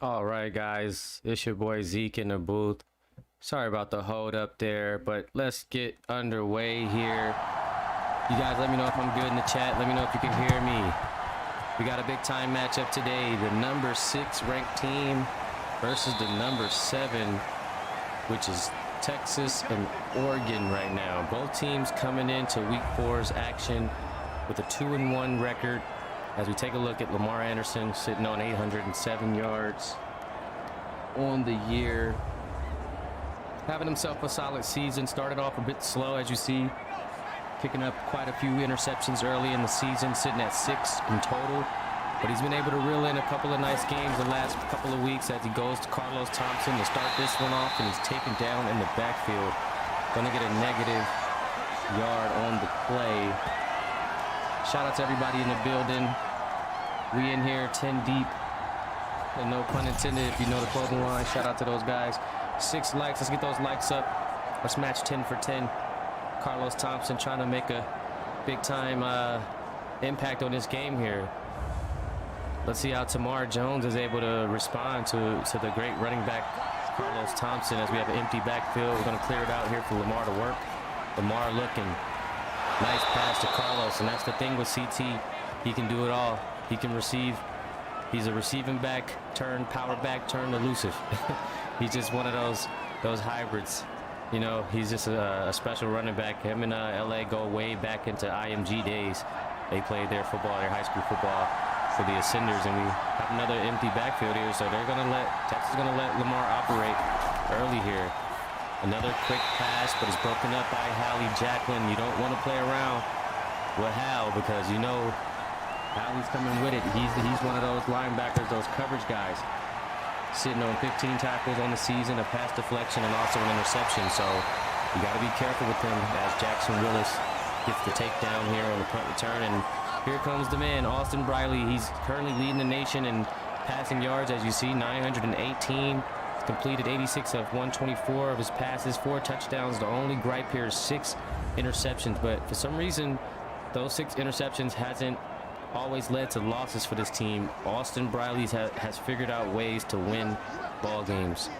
All right, guys, it's your boy Zeke in the booth. Sorry about the hold up there, but let's get underway here. You guys let me know if I'm good in the chat. Let me know if you can hear me. We got a big time matchup today. The number 6 ranked team versus the number 7, which is Texas and Oregon right now. Both teams coming into week 4's action with a 2-1 record. As we take a look at Lamar Anderson sitting on 807 yards on the year. Having himself a solid season. Started off a bit slow, as you see. Picking up quite a few interceptions early in the season, sitting at 6 in total. But he's been able to reel in a couple of nice games the last couple of weeks as he goes to Carlos Thompson to start this one off, and he's taken down in the backfield. Gonna get a negative yard on the play. Shout out to everybody in the building. We in here 10 deep, and no pun intended if you know the clothing line. Shout out to those guys. 6 likes, let's get those likes up. Let's match 10 for 10. Carlos Thompson trying to make a big time impact on this game here. Let's see how Tamar Jones is able to respond to the great running back Carlos Thompson as we have an empty backfield. We're going to clear it out here for Lamar to work. Lamar looking. Nice pass to Carlos, and that's the thing with CT. He can do it all. He can receive. He's a receiving back, turn power back, turn elusive. He's just one of those hybrids. You know, he's just a special running back. Him and LA go way back into IMG days. They played their football, their high school football for the Ascenders, and we have another empty backfield here. So they're gonna Texas is gonna let Lamar operate early here. Another quick pass, but it's broken up by Hallie Jacqueline. You don't want to play around with Hal because you know Hallie's coming with it. He's one of those linebackers, those coverage guys. Sitting on 15 tackles on the season, a pass deflection, and also an interception. So you got to be careful with him as Jackson Willis gets the takedown here on the punt return. And here comes the man, Austin Briley. He's currently leading the nation in passing yards, as you see, 918. He's completed 86 of 124 of his passes, 4 touchdowns. The only gripe here is 6 interceptions. But for some reason, those 6 interceptions hasn't always led to losses for this team. Austin Briley has figured out ways to win ball games.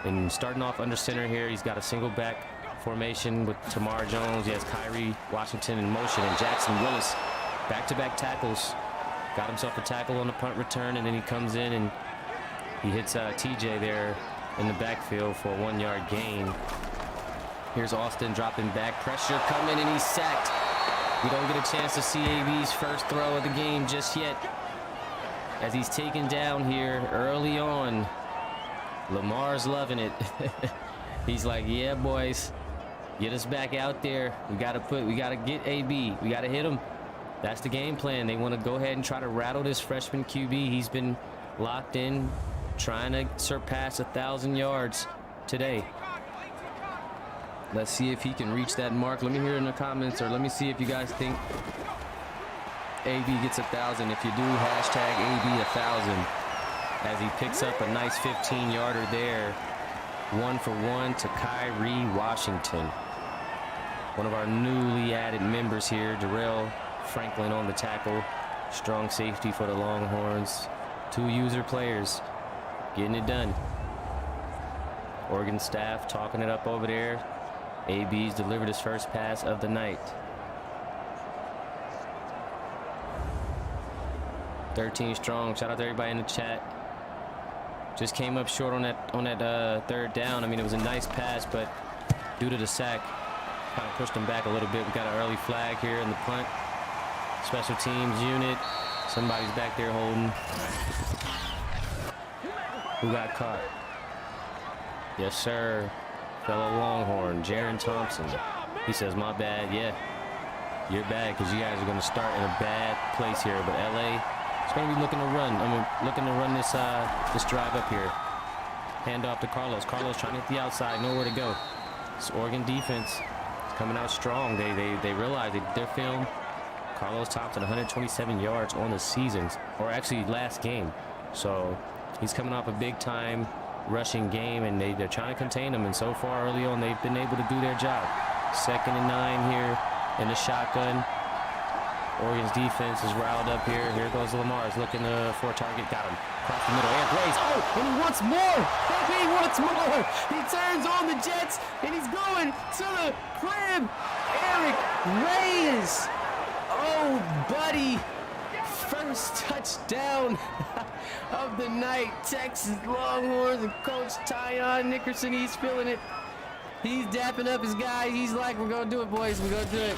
And starting off under center here, he's got a single back formation with Tamar Jones. He has Kyrie Washington in motion, and Jackson Willis back-to-back tackles. Got himself a tackle on the punt return, and then he comes in and he hits TJ there in the backfield for a 1-yard gain. Here's Austin dropping back, pressure coming, and he's sacked. We don't get a chance to see AB's first throw of the game just yet, as he's taken down here early on. Lamar's loving it. He's like, yeah, boys, get us back out there. We got to get AB. We got to hit him. That's the game plan. They want to go ahead and try to rattle this freshman QB. He's been locked in, trying to surpass 1,000 yards today. Let's see if he can reach that mark. Let me hear in the comments, or let me see if you guys think AB gets 1,000. If you do, hashtag AB 1,000, as he picks up a nice 15-yarder there. 1 for 1 to Kyrie Washington. One of our newly added members here, Darrell Franklin on the tackle. Strong safety for the Longhorns. 2 user players getting it done. Oregon staff talking it up over there. AB's delivered his first pass of the night. 13 strong. Shout out to everybody in the chat. Just came up short on that third down. I mean, it was a nice pass, but due to the sack, kind of pushed him back a little bit. We got an early flag here in the punt. Special teams unit. Somebody's back there holding. Who got caught? Yes, sir. Fellow Longhorn, Jaron Thompson. He says, my bad. Yeah, you're bad because you guys are going to start in a bad place here. But LA is going to be looking to run. Looking to run this drive up here. Hand off to Carlos. Carlos trying to hit the outside. Nowhere to go. This Oregon defense is coming out strong. They realize their film. Carlos Thompson, 127 yards on the season, or actually last game. So he's coming off a big time rushing game, and they're trying to contain him, and so far early on they've been able to do their job. 2nd and 9 here in the shotgun. Oregon's defense is riled up here. Here goes Lamar. He's looking for a target. Got him. Across the middle. Air Grace. Oh, and he wants more. He wants more. He turns on the Jets, and he's going to the crib. Eric Reyes. Oh, buddy. First touchdown of the night. Texas Longhorns and Coach Tyon Nickerson, he's feeling it. He's dapping up his guys. He's like, we're going to do it, boys. We're going to do it.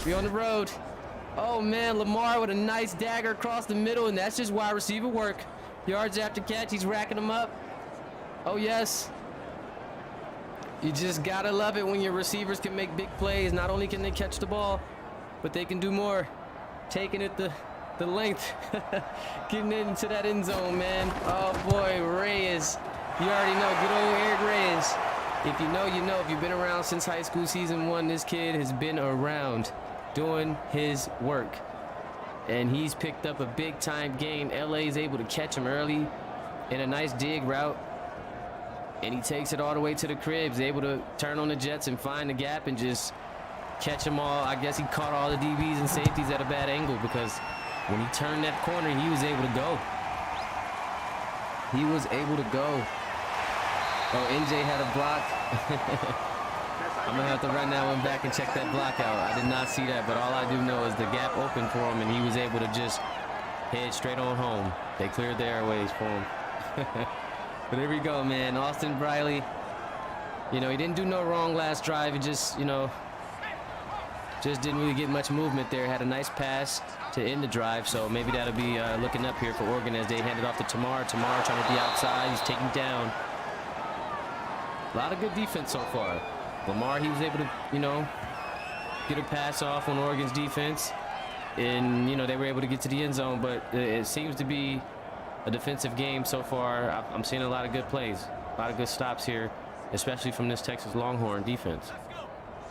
We're on the road. Oh, man, Lamar with a nice dagger across the middle, and that's just wide receiver work. Yards after catch, he's racking them up. Oh, yes. You just got to love it when your receivers can make big plays. Not only can they catch the ball, but they can do more. Taking it the length, getting into that end zone, man. Oh, boy, Reyes. You already know, good old Eric Reyes. If you know, you know. If you've been around since high school season 1, this kid has been around doing his work. And he's picked up a big-time gain. LA is able to catch him early in a nice dig route. And he takes it all the way to the crib. He's able to turn on the Jets and find the gap and just catch them all. I guess he caught all the DBs and safeties at a bad angle, because when he turned that corner, he was able to go. He was able to go. Oh, NJ had a block. I'm going to have to run that one back and check that block out. I did not see that, but all I do know is the gap opened for him, and he was able to just head straight on home. They cleared the airways for him. But here we go, man. Austin Briley, you know, he didn't do no wrong last drive. He just, you know, just didn't really get much movement there. Had a nice pass to end the drive, so maybe that'll be looking up here for Oregon as they hand it off to Tamar. Tamar trying to be outside. He's taken down. A lot of good defense so far. Lamar, he was able to, you know, get a pass off on Oregon's defense, and, you know, they were able to get to the end zone, but it seems to be a defensive game so far. I'm seeing a lot of good plays, a lot of good stops here, especially from this Texas Longhorn defense.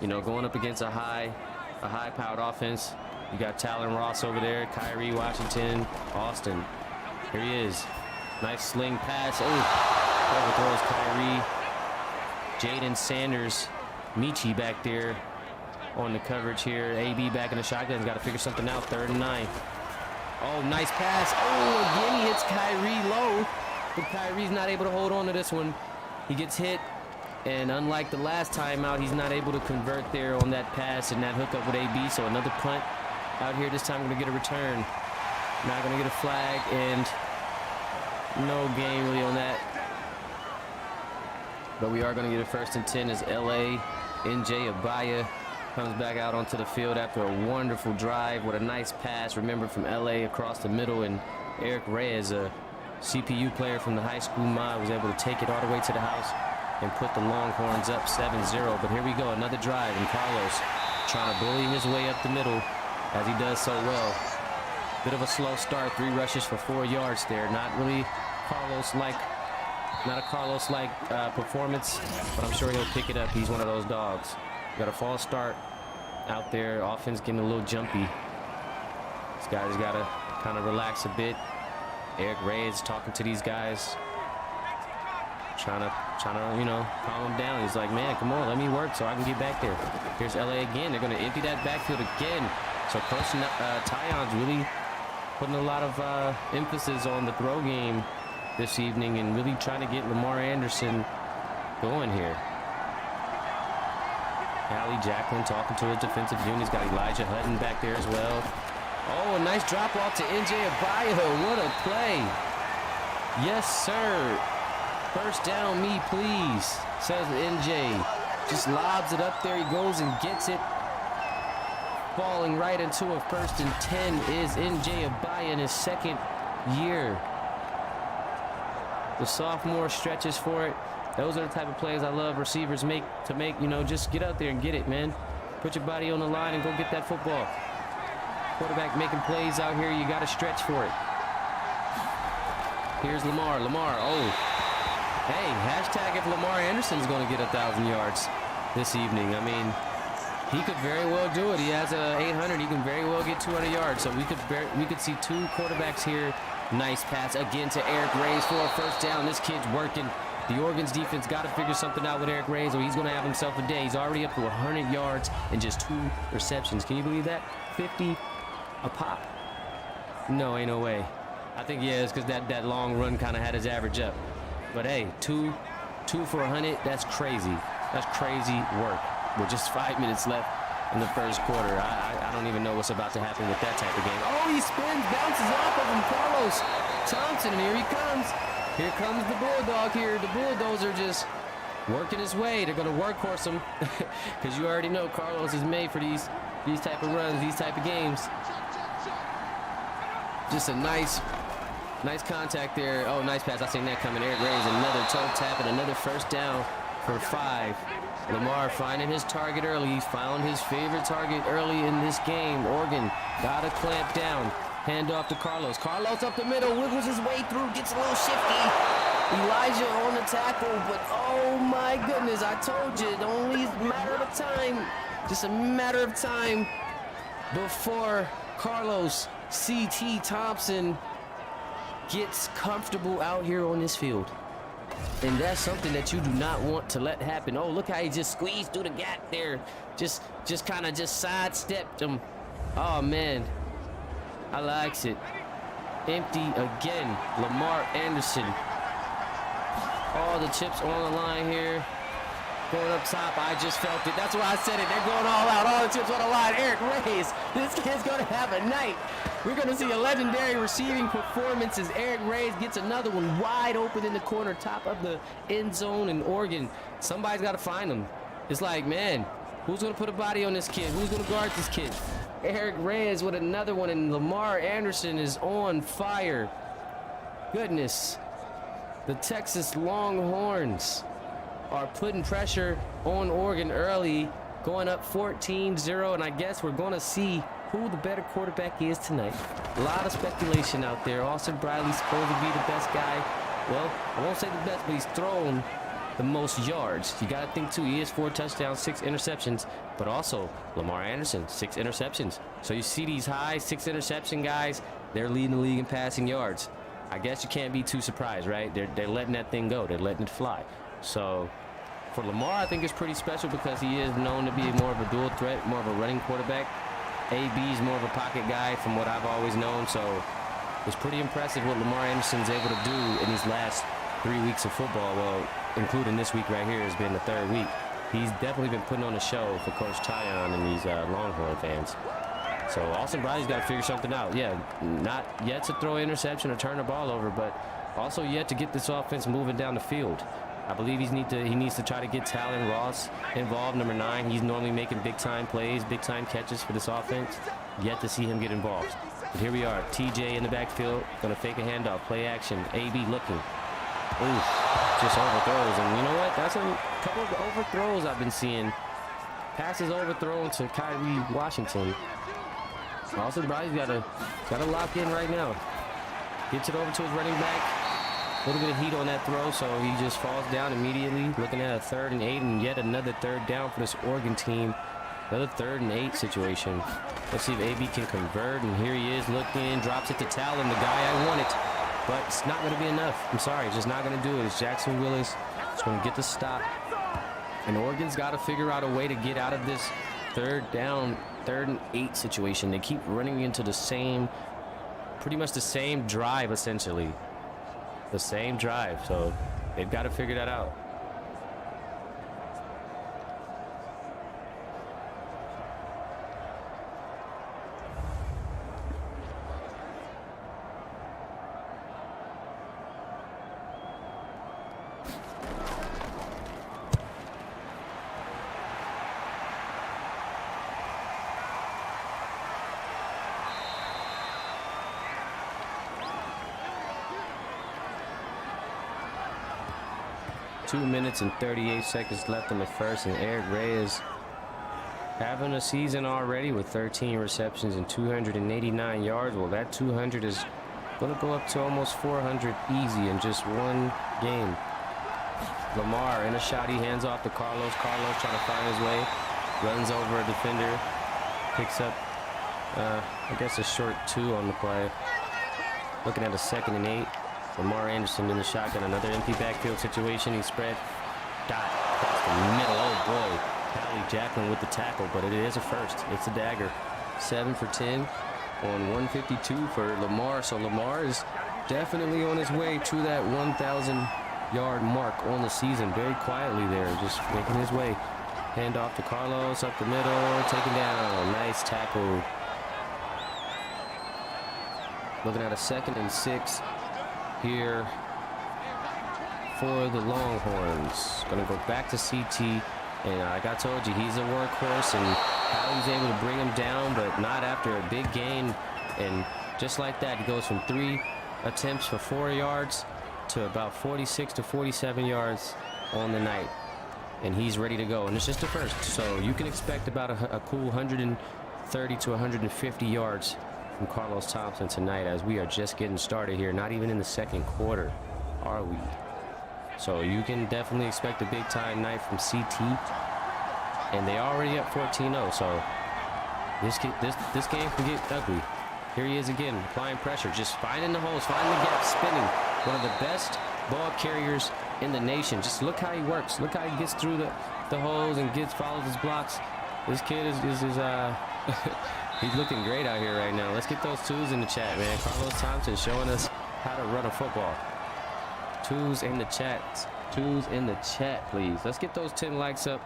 You know, going up against a high-powered offense. You got Talon Ross over there, Kyrie Washington, Austin. Here he is. Nice sling pass. Oh, overthrows Kyrie. Jaden Sanders, Michi back there on the coverage here. AB back in the shotgun. He's got to figure something out. 3rd and 9. Oh, nice pass. Oh, again he hits Kyrie low, but Kyrie's not able to hold on to this one. He gets hit, and unlike the last time out, he's not able to convert there on that pass and that hookup with AB. So another punt out here. This time we're going to get a return. Not going to get a flag, and no gain really on that. But we are going to get a 1st and 10 as LA. NJ Abaya comes back out onto the field after a wonderful drive with a nice pass. Remember, from LA across the middle, and Eric Reyes, a CPU player from the high school mod, was able to take it all the way to the house and put the Longhorns up 7-0. But here we go, another drive, and Carlos trying to bully his way up the middle as he does so well. Bit of a slow start, 3 rushes for 4 yards there. Not really Carlos-like. Not a Carlos-like performance, but I'm sure he'll pick it up. He's one of those dogs. Got a false start out there. Offense getting a little jumpy. This guy's got to kind of relax a bit. Eric Reyes talking to these guys, trying to, you know, calm them down. He's like, man, come on, let me work so I can get back there. Here's LA again. They're going to empty that backfield again. So Coach Tyon's really putting a lot of emphasis on the throw game this evening and really trying to get Lamar Anderson going here. Hallie Jacklin talking to his defensive unit. He's got Elijah Hutton back there as well. Oh, a nice drop off to NJ Abaya. What a play. Yes, sir. 1st down, me please, says NJ. Just lobs it up there. He goes and gets it. Falling right into a 1st and 10 is NJ Abaya in his 2nd year. The sophomore stretches for it. Those are the type of plays I love receivers make, you know, just get out there and get it, man. Put your body on the line and go get that football. Quarterback making plays out here, you got to stretch for it. Here's Lamar. Oh, hey, hashtag if Lamar Anderson's going to get 1,000 yards this evening. I mean, he could very well do it. He has a 800. He can very well get 200 yards. So we could see 2 quarterbacks here. Nice pass again to Eric Reyes for a 1st down. This kid's working. The Oregon's defense got to figure something out with Eric Reyes, or he's going to have himself a day. He's already up to 100 yards and just 2 receptions. Can you believe that? 50 a pop. No, ain't no way. I think, yeah, it's because that long run kind of had his average up. But, hey, two for 100, that's crazy. That's crazy work. With just 5 minutes left in the first quarter. I don't even know what's about to happen with that type of game. Oh, he spins, bounces off of him. Carlos Thompson, and here he comes. Here comes the Bulldog here. The Bulldozer just working his way. They're going to workhorse him because you already know Carlos is made for these type of runs, these type of games. Just a nice contact there. Oh, nice pass. I seen that coming. Eric Reyes, another toe tap and another first down for 5. Lamar finding his target early. He found his favorite target early in this game. Oregon got to clamp down. Hand off to Carlos. Carlos up the middle, wiggles his way through, gets a little shifty. Elijah on the tackle, but oh my goodness, I told you, only a matter of time. Just a matter of time before Carlos C.T. Thompson gets comfortable out here on this field. And that's something that you do not want to let happen. Oh, look how he just squeezed through the gap there. Just kind of sidestepped him. Oh, man. I likes it. Empty again. Lamar Anderson. All the chips on the line here. Going up top, I just felt it. That's why I said it. They're going all out. All the chips on the line. Eric Reyes. This kid's going to have a night. We're going to see a legendary receiving performance as Eric Reyes gets another one wide open in the corner, top of the end zone in Oregon. Somebody's got to find him. It's like, man, who's going to put a body on this kid? Who's going to guard this kid? Eric Reyes with another one, and Lamar Anderson is on fire. Goodness. The Texas Longhorns are putting pressure on Oregon early, going up 14-0, and I guess we're going to see who the better quarterback is tonight. A lot of speculation out there. Austin Briley's supposed to be the best guy. Well, I won't say the best, but he's thrown the most yards. You got to think, too, he has 4 touchdowns, 6 interceptions, but also Lamar Anderson, 6 interceptions. So you see these high 6 interception guys, they're leading the league in passing yards. I guess you can't be too surprised, right? They're letting that thing go. They're letting it fly. So for Lamar, I think it's pretty special because he is known to be more of a dual threat, more of a running quarterback. AB is more of a pocket guy from what I've always known. So it's pretty impressive what Lamar Anderson's able to do in these last 3 weeks of football. Well, including this week right here has been the 3rd week. He's definitely been putting on a show for Coach Tyon and these Longhorn fans. So Austin Briley's got to figure something out. Yeah, not yet to throw an interception or turn the ball over, but also yet to get this offense moving down the field. I believe he needs to try to get Talon Ross involved, number 9. He's normally making big-time plays, big-time catches for this offense. Yet to see him get involved. But here we are, TJ in the backfield, going to fake a handoff, play action, AB looking. Ooh, just overthrows. And you know what? That's a couple of overthrows I've been seeing. Passes overthrown to Kyrie Washington. Austin Briley's got to lock in right now. Gets it over to his running back. A little bit of heat on that throw, so he just falls down immediately. Looking at a 3rd and 8, and yet another 3rd down for this Oregon team. Another 3rd and 8 situation. Let's see if AB can convert, and here he is looking, drops it to Talon, the guy I wanted. But it's not going to be enough. I'm sorry, it's just not going to do it. It's Jackson Willis. It's going to get the stop. And Oregon's got to figure out a way to get out of this 3rd down, 3rd and 8 situation. They keep running into the same, pretty much the same drive, essentially. The same drive, so they've got to figure that out. Two minutes and 38 seconds left in the first, and Eric Reyes having a season already with 13 receptions and 289 yards. Well, that 200 is going to go up to almost 400 easy in just one game. Lamar in a shot, he hands off to Carlos. Carlos trying to find his way, runs over a defender, picks up, I guess, a short 2 on the play. Looking at a 2nd and 8. Lamar Anderson in the shotgun, another empty backfield situation. He spread, dot, across the middle. Oh boy, Hallie Jacklin with the tackle, but it is a first. It's a dagger. 7 for 10. on 152 for Lamar. So Lamar is definitely on his way to that 1,000-yard mark on the season. Very quietly there, just making his way. Hand off to Carlos up the middle, taken down. Nice tackle. Looking at a 2nd and 6 here for the Longhorns. Going to go back to CT. And like I told you, he's a workhorse, and how he's able to bring him down, but not after a big gain. And just like that, he goes from 3 attempts for 4 yards to about 46 to 47 yards on the night. And he's ready to go. And it's just the first. So you can expect about a cool 130 to 150 yards from Carlos Thompson tonight, as we are just getting started here. Not even in the 2nd quarter, are we? So you can definitely expect a big-time night from CT. And they already up 14-0, so this game can get ugly. Here he is again, applying pressure, just finding the holes, finding the gaps, spinning. One of the best ball carriers in the nation. Just look how he works. Look how he gets through the holes and follows his blocks. This kid is he's looking great out here right now. Let's get those 2s in the chat, man. Carlos Thompson showing us how to run a football. 2s in the chat. 2s in the chat, please. Let's get those 10 likes up.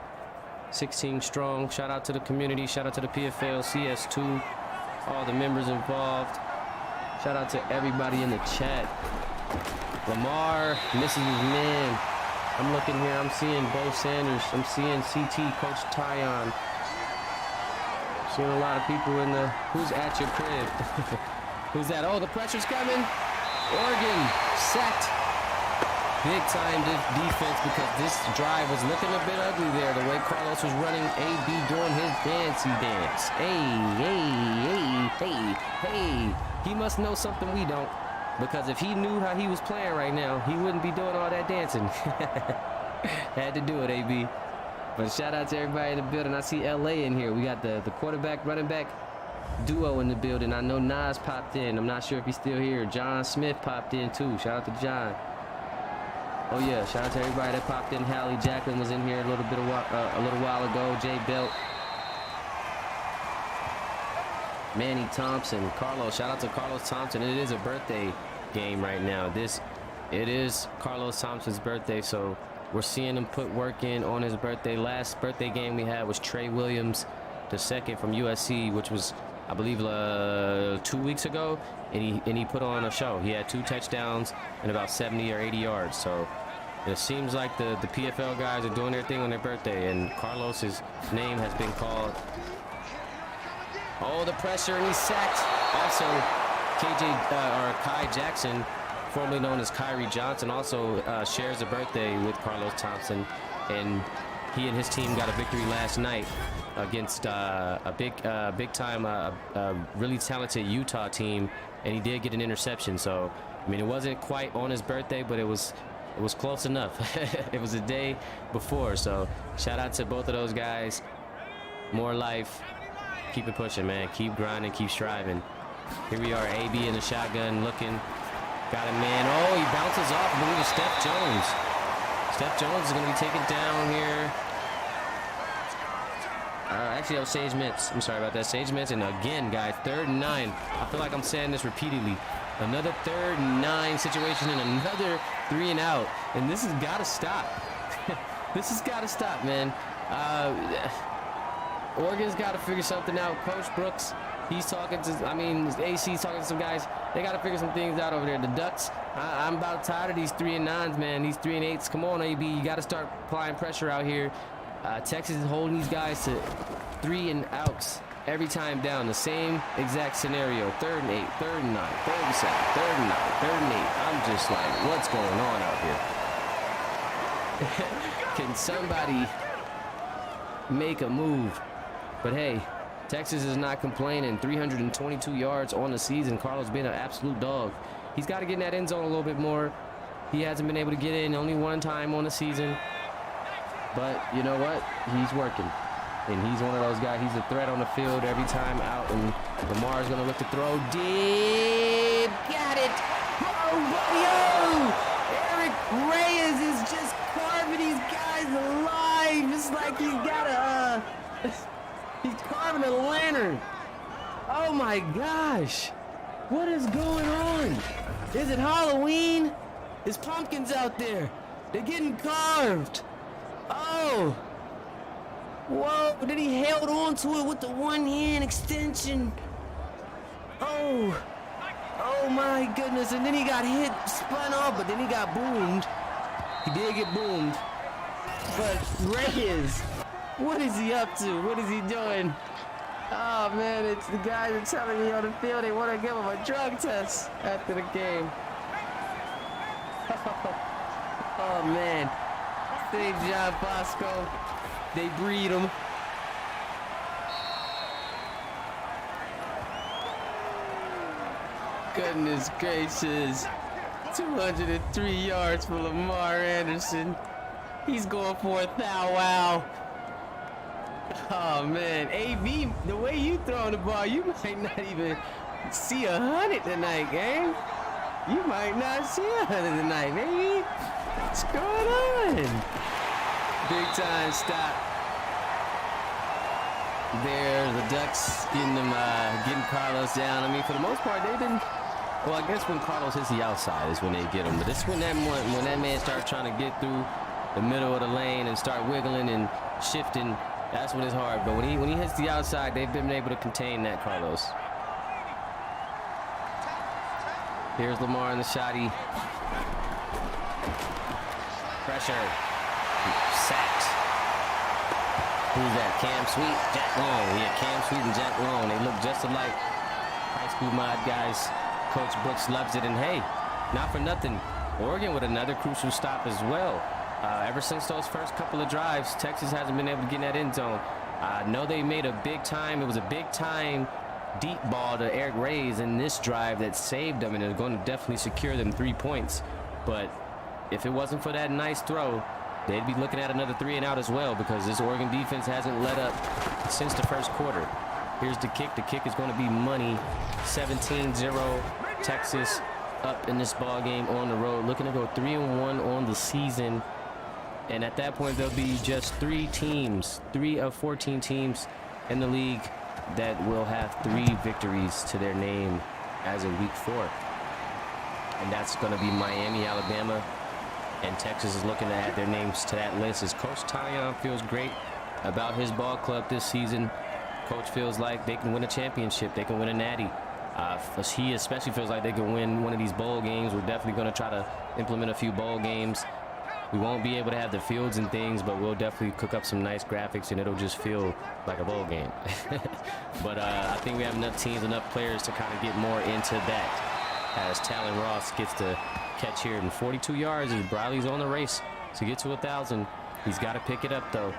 16 strong. Shout out to the community. Shout out to the PFL, CS2, all the members involved. Shout out to everybody in the chat. Lamar misses his man. I'm looking here. I'm seeing Bo Sanders. I'm seeing CT, Coach Tyon. Seeing a lot of people in the who's at your crib. Who's that? Oh, the pressure's coming. Oregon sacked. Big time defense, because this drive was looking a bit ugly there. The way Carlos was running, AB doing his dancey dance. Hey. He must know something we don't, because if he knew how he was playing right now, he wouldn't be doing all that dancing. Had to do it, AB. But shout out to everybody in the building. I see LA in here. We got the quarterback, running back duo in the building. I know Nas popped in. I'm not sure if he's still here. John Smith popped in too. Shout out to John. Oh yeah, shout out to everybody that popped in. Hallie Jacqueline was in here a little while ago. Jay Belt, Manny Thompson, Carlos. Shout out to Carlos Thompson. It is a birthday game right now. It is Carlos Thompson's birthday, so we're seeing him put work in on his birthday. Last birthday game we had was Trey Williams, the second from USC, which was, I believe, 2 weeks ago, and he put on a show. He had 2 touchdowns and about 70 or 80 yards. So it seems like the PFL guys are doing their thing on their birthday, and Carlos's name has been called. Oh, the pressure, and he's sacked. Also, Kai Jackson, formerly known as Kyrie Johnson, also shares a birthday with Carlos Thompson, and he and his team got a victory last night against a big time, really talented Utah team, and he did get an interception. So, I mean, it wasn't quite on his birthday, but it was close enough. It was a day before. So, shout out to both of those guys. More life. Keep it pushing, man. Keep grinding. Keep striving. Here we are, AB in the shotgun, looking. Got a man. Oh, he bounces off. I believe it's Steph Jones. Steph Jones is going to be taken down here. Actually, that was Sage Mintz. I'm sorry about that. Sage Mintz. And again, guys, 3rd and 9. I feel like I'm saying this repeatedly. Another 3rd and 9 situation and another 3 and out. And this has got to stop. This has got to stop, man. Oregon's got to figure something out. Coach Brooks, he's talking to, AC's talking to some guys. They got to figure some things out over there. The Ducks, I'm about tired of these 3 and 9s, man. These 3 and 8s. Come on, AB. You got to start applying pressure out here. Texas is holding these guys to 3 and outs every time down. The same exact scenario. 3rd and 8, 3rd and 9, 3rd and 7, 3rd and 9, 3rd and 8. I'm just like, what's going on out here? Can somebody make a move? But hey, Texas is not complaining. 322 yards on the season. Carlos being an absolute dog. He's got to get in that end zone a little bit more. He hasn't been able to get in only 1 time on the season. But you know what? He's working. And he's one of those guys. He's a threat on the field every time out. And Lamar's going to look to throw deep. Got it. Oh, buddy. Eric Reyes is just carving these guys alive. It's like he's got a... He's carving a lantern. Oh my gosh. What is going on? Is it Halloween? There's pumpkins out there. They're getting carved. Oh. Whoa, then he held on to it with the one hand extension. Oh. Oh my goodness. And then he got hit, spun off, but then he got boomed. He did get boomed. But Reyes, what is he up to? What is he doing? Oh man, it's the guys are telling me on the field they want to give him a drug test after the game. Oh man. St. John Bosco. They breed him. Goodness gracious. 203 yards for Lamar Anderson. He's going for a thou wow. Oh man, AB, the way you throwing the ball, you might not even see 100 tonight, gang. You might not see 100 tonight, baby. What's going on? Big time stop. There, the Ducks getting Carlos down. I mean, for the most part, they've been. Well, I guess when Carlos hits the outside is when they get him. But it's when that man starts trying to get through the middle of the lane and start wiggling and shifting. That's when it's hard. But when he hits the outside, they've been able to contain that Carlos. Here's Lamar in the shotty. Pressure. Sacked. Who's that? Cam Sweet? Jack Long. Yeah, Cam Sweet and Jack Long. They look just alike. High school mod guys. Coach Brooks loves it. And hey, not for nothing, Oregon with another crucial stop as well. Ever since those first couple of drives, Texas hasn't been able to get in that end zone. I know they made a big time. It was a big time deep ball to Eric Reyes in this drive that saved them, and it's going to definitely secure them 3 points. But if it wasn't for that nice throw, they'd be looking at another 3 and out as well, because this Oregon defense hasn't let up since the first quarter. Here's the kick. The kick is going to be money. 17-0 Texas up in this ball game on the road, looking to go 3-1 on the season. And at that point, there'll be just 3 of 14 teams in the league that will have 3 victories to their name as of week 4. And that's going to be Miami, Alabama, and Texas is looking to add their names to that list. As Coach Tyon feels great about his ball club this season. Coach feels like they can win a championship. They can win a natty. He especially feels like they can win one of these bowl games. We're definitely going to try to implement a few bowl games. We won't be able to have the fields and things, but we'll definitely cook up some nice graphics, and it'll just feel like a bowl game. But I think we have enough teams, enough players to kind of get more into that. As Talon Ross gets to catch here in 42 yards, as Briley's on the race to get to 1,000. He's got to pick it up, though.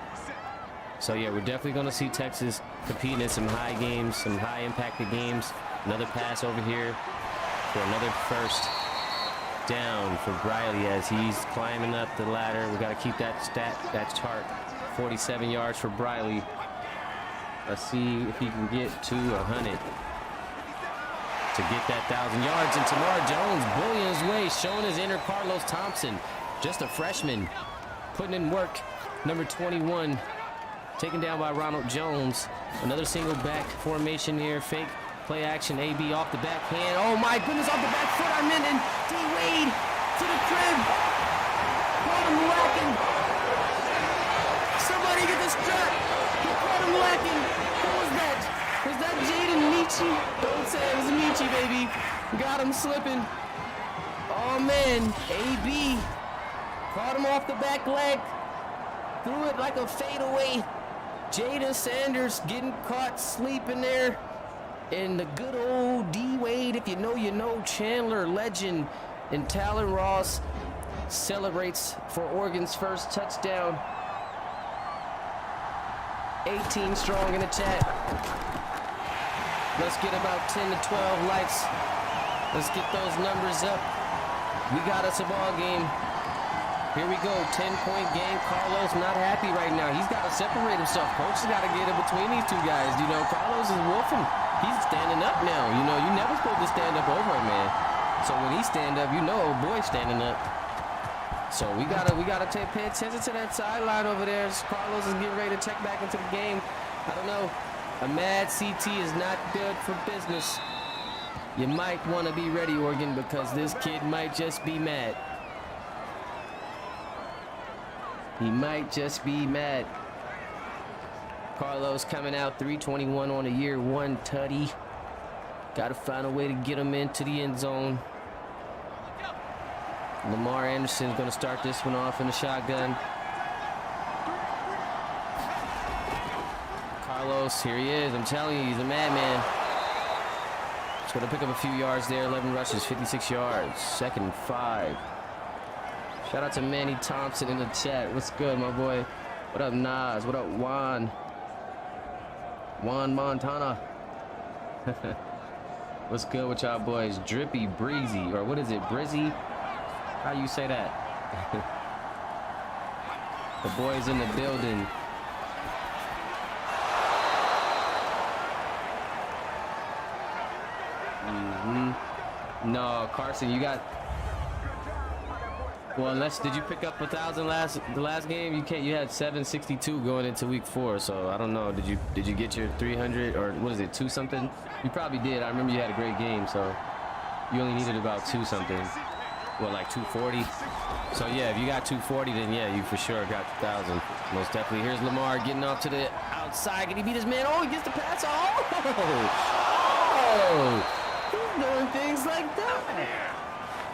So, yeah, we're definitely going to see Texas competing in some high games, some high-impacted games. Another pass over here for another first down for Briley as he's climbing up the ladder. We got to keep that chart. 47 yards for Briley. Let's see if he can get to 100 to get that 1,000 yards. And Tamar Jones bullying his way, showing his inner Carlos Thompson. Just a freshman putting in work. Number 21 taken down by Ronald Jones. Another single back formation here. Fake play action. AB off the backhand. Oh my goodness, off the back foot. I meant, and D Wade to the crib. Caught him lacking. Somebody get this strap. He caught him lacking. Who was that? Was that Jaden Michi? Don't say it was Michi, baby. Got him slipping. Oh man, AB caught him off the back leg. Threw it like a fadeaway. Jaden Sanders getting caught sleeping there. And the good old D Wade, if you know, you know. Chandler, legend, and Talon Ross celebrates for Oregon's first touchdown. 18 strong in the chat. Let's get about 10 to 12 likes. Let's get those numbers up. We got us a ball game. Here we go, 10-point game. Carlos not happy right now. He's got to separate himself. Coach has got to get in between these two guys. You know, Carlos is wolfing. He's standing up now. You know, you're never supposed to stand up over a man. So when he stand up, you know, old boy's standing up. So we gotta pay attention to that sideline over there as Carlos is getting ready to check back into the game. I don't know. A mad CT is not good for business. You might want to be ready, Oregon, because this kid might just be mad. He might just be mad. Carlos coming out 321 on a year one tutty. Got to find a way to get him into the end zone. Lamar Anderson's going to start this one off in the shotgun. Carlos, here he is. I'm telling you, he's a madman. He's going to pick up a few yards there. 11 rushes, 56 yards. 2nd and 5. Shout out to Manny Thompson in the chat. What's good, my boy? What up, Nas? What up, Juan? Juan Montana. What's good with y'all boys? Drippy Breezy, or what is it, Brizzy? How you say that? The boys in the building. No, Carson, you got. Well, unless did you pick up 1,000 the last game? You can't. You had 762 going into week 4, so I don't know. Did you get your 300 or what is it, 2 something? You probably did. I remember you had a great game, so you only needed about 2 something. Well, like 240. So yeah, if you got 240, then yeah, you for sure got 1,000. Most definitely. Here's Lamar getting off to the outside. Can he beat his man? Oh, he gets the pass. Oh, he's doing things like that.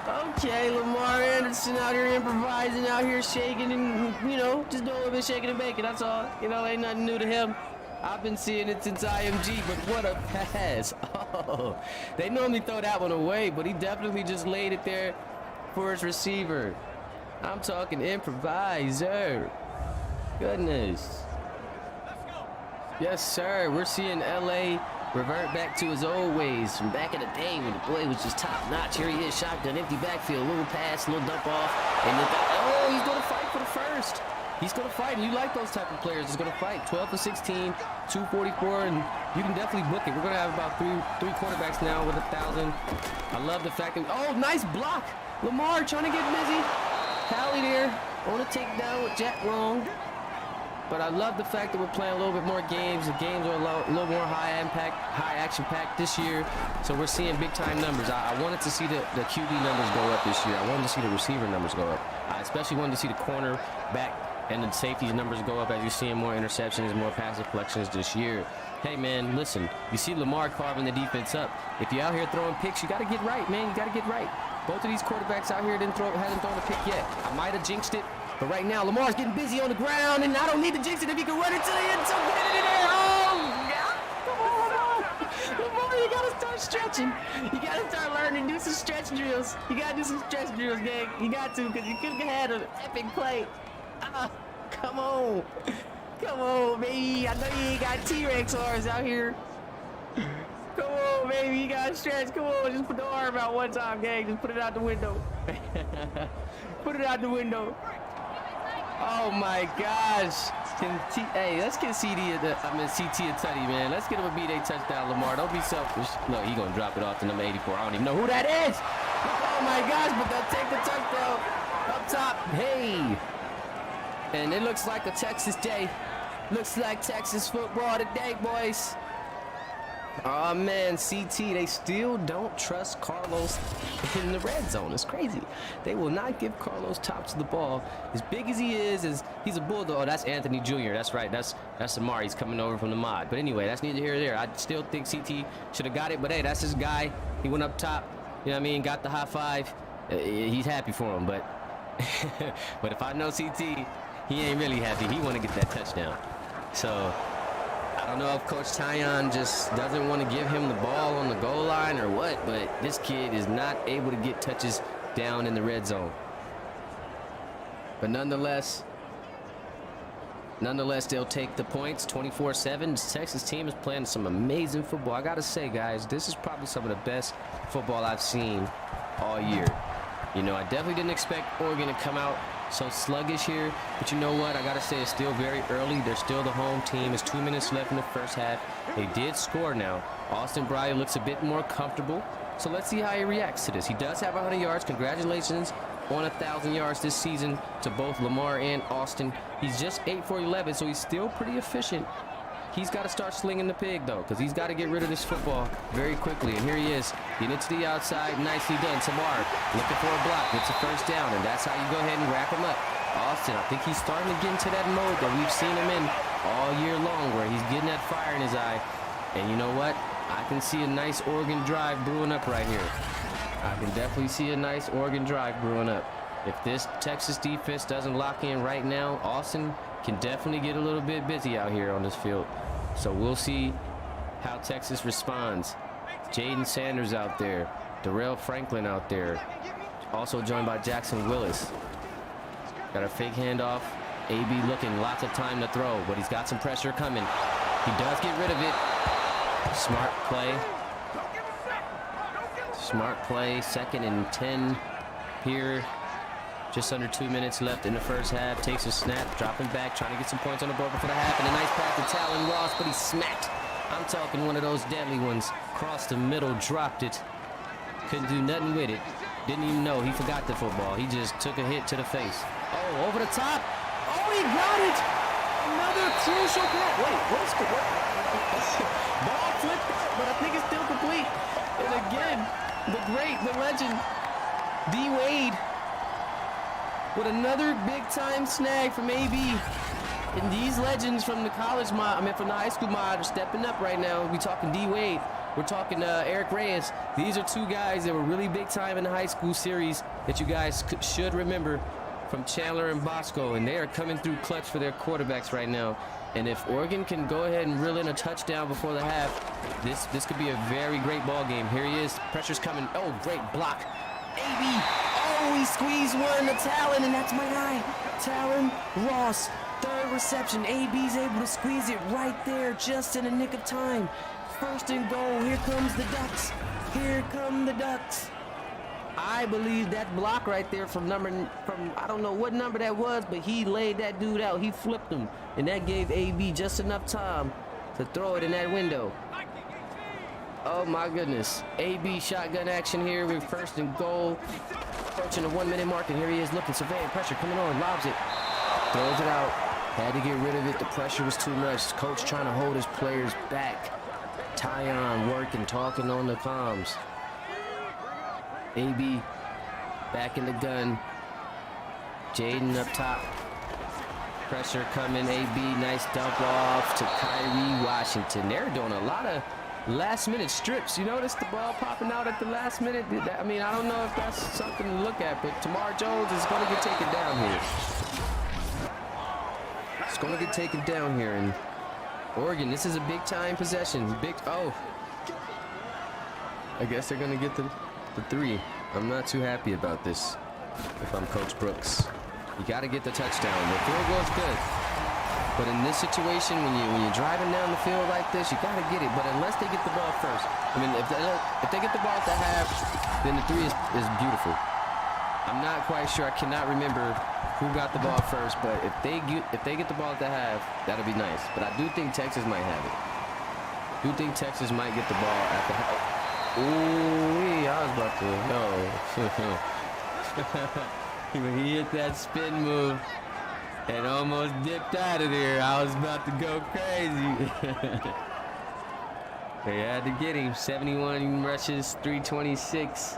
Okay, Lamar Anderson out here improvising, out here shaking and, you know, just doing a little bit shaking and baking, that's all. You know, ain't nothing new to him. I've been seeing it since IMG, but what a pass. Oh, they normally throw that one away, but he definitely just laid it there for his receiver. I'm talking improviser. Goodness. Yes, sir. We're seeing LA revert back to his old ways from back in the day when the boy was just top notch. Here he is, shotgun, empty backfield, little pass, little dump off, and oh, he's gonna fight for the first. He's gonna fight, and you like those type of players. He's gonna fight. 12 for 16, 244, and you can definitely book it. We're gonna have about three quarterbacks now with 1,000. I love the fact that oh, nice block. Lamar trying to get busy. Hallie there on a takedown with Jack Long. But I love the fact that we're playing a little bit more games. The games are a little more high impact, high action packed this year. So we're seeing big time numbers. I wanted to see the QB numbers go up this year. I wanted to see the receiver numbers go up. I especially wanted to see the corner back and the safety numbers go up as you're seeing more interceptions, more pass deflections this year. Hey man, listen, you see Lamar carving the defense up. If you're out here throwing picks, you got to get right, man. You got to get right. Both of these quarterbacks out here hasn't thrown a pick yet. I might have jinxed it. But right now, Lamar's getting busy on the ground, and I don't need to jinx it if he can run it to the end zone. Get it in there. Oh, God. Come on, Lamar, you got to start stretching. You got to start learning to do some stretch drills. You got to do some stretch drills, gang. You got to, because you could have had an epic play. Come on. Come on, baby. I know you ain't got T-Rex arms out here. Come on, baby. You got to stretch. Come on. Just put the arm out one time, gang. Just put it out the window. Put it out the window. Oh my gosh. Hey, let's get CT a tutty, man. Let's get him a B-Day touchdown, Lamar. Don't be selfish. No, he gonna drop it off to number 84. I don't even know who that is. Oh my gosh, but they'll take the touchdown up top. Hey. And it looks like a Texas day. Looks like Texas football today, boys. Oh man, CT, they still don't trust Carlos in the red zone. It's crazy. They will not give Carlos tops to the ball. As big as he is he's a bulldog. Oh, that's Anthony Jr. That's right. That's Amari. He's coming over from the mod. But anyway, that's neither here nor there. I still think CT should have got it. But hey, that's his guy. He went up top. You know what I mean? Got the high five. He's happy for him. But but if I know CT, he ain't really happy. He want to get that touchdown. So I don't know if Coach Tyon just doesn't want to give him the ball on the goal line or what, but this kid is not able to get touches down in the red zone. But nonetheless, they'll take the points 24-7. This Texas team is playing some amazing football. I got to say, guys, this is probably some of the best football I've seen all year. You know, I definitely didn't expect Oregon to come out so sluggish here, but you know what? I gotta say, it's still very early. They're still the home team. It's 2 minutes left in the first half. They did score now. Austin Bryant looks a bit more comfortable, so let's see how he reacts to this. He does have 100 yards. Congratulations on 1,000 yards this season to both Lamar and Austin. He's just 8 for 11, so he's still pretty efficient. He's got to start slinging the pig, though, because he's got to get rid of this football very quickly. And here he is, getting it to the outside. Nicely done. Tamar looking for a block. Gets a first down, and that's how you go ahead and rack him up. Austin, I think he's starting to get into that mode that we've seen him in all year long, where he's getting that fire in his eye. And you know what? I can see a nice Oregon drive brewing up right here. I can definitely see a nice Oregon drive brewing up. If this Texas defense doesn't lock in right now, Austin can definitely get a little bit busy out here on this field. So we'll see how Texas responds. Jaden Sanders out there. Darrell Franklin out there. Also joined by Jackson Willis. Got a fake handoff. AB looking, lots of time to throw, but he's got some pressure coming. He does get rid of it. Smart play. Smart play. 2nd and 10 here. Just under 2 minutes left in the first half. Takes a snap, dropping back, trying to get some points on the board before the half. And a nice pass to Talon Ross, but he's smacked. I'm talking one of those deadly ones. Crossed the middle, dropped it. Couldn't do nothing with it. Didn't even know. He forgot the football. He just took a hit to the face. Oh, over the top. Oh, he got it. Another crucial pass. Wait, what is what? Ball flipped out, but I think it's still complete. And again, the great, the legend, D. Wade, with another big-time snag from AB. And these legends from the college mod, from the high school mod, are stepping up right now. We're talking D. Wade. We're talking Eric Reyes. These are two guys that were really big-time in the high school series that you guys should remember from Chandler and Bosco. And they are coming through clutch for their quarterbacks right now. And if Oregon can go ahead and reel in a touchdown before the half, this could be a very great ball game. Here he is. Pressure's coming. Oh, great block. AB. Oh, he squeezed one to Talon, and that's my guy. Talon Ross. 3rd reception. AB's able to squeeze it right there just in the nick of time. 1st and goal. Here comes the Ducks. Here come the Ducks. I believe that block right there from I don't know what number that was, but he laid that dude out. He flipped him, and that gave AB just enough time to throw it in that window. Oh my goodness. AB shotgun action here with 1st and goal. Approaching the 1 minute mark, and here he is looking, surveying, pressure coming on, lobs it, throws it out. Had to get rid of it. The pressure was too much. Coach trying to hold his players back. Tyon working, talking on the comms. AB back in the gun. Jaden up top. Pressure coming. AB, nice dump off to Kyrie Washington. They're doing a lot of last-minute strips. You notice the ball popping out at the last minute? I mean, I don't know if that's something to look at, but Tamar Jones is going to get taken down here. It's going to get taken down here. And Oregon, this is a big-time possession. Oh. I guess they're going to get the 3. I'm not too happy about this if I'm Coach Brooks. You got to get the touchdown. The field goal's good. But in this situation, when you're driving down the field like this, you got to get it. But unless they get the ball first. I mean, if they get the ball at the half, then the 3 is beautiful. I'm not quite sure. I cannot remember who got the ball first. But if they get the ball at the half, that'll be nice. But I do think Texas might have it. I do think Texas might get the ball at the half. Ooh, I was about to go. He hit that spin move and almost dipped out of there. I was about to go crazy. They had to get him. 71 rushes, 326.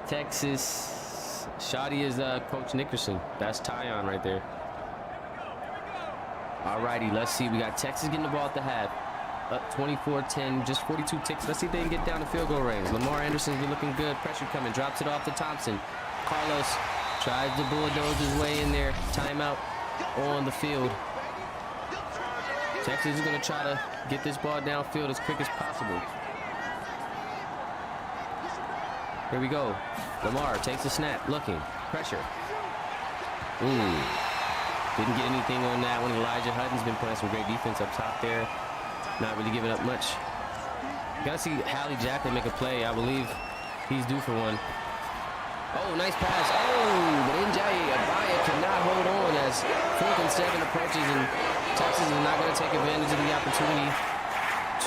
Texas. Shoddy is Coach Nickerson. That's Tyon right there. Alrighty, let's see. We got Texas getting the ball at the half. Up 24-10, just 42 ticks. Let's see if they can get down to field goal range. Lamar Anderson's been looking good. Pressure coming. Drops it off to Thompson. Carlos tries to bulldoze his way in there. Timeout on the field. Texas is going to try to get this ball downfield as quick as possible. Here we go. Lamar takes a snap. Looking. Pressure. Ooh. Didn't get anything on that one. Elijah Hutton's been playing some great defense up top there. Not really giving up much. Gotta see Hallie Jacklin make a play. I believe he's due for one. Oh, nice pass. Oh, but Njaye Abaya cannot hold on as 4th and 7 approaches, and Texas is not going to take advantage of the opportunity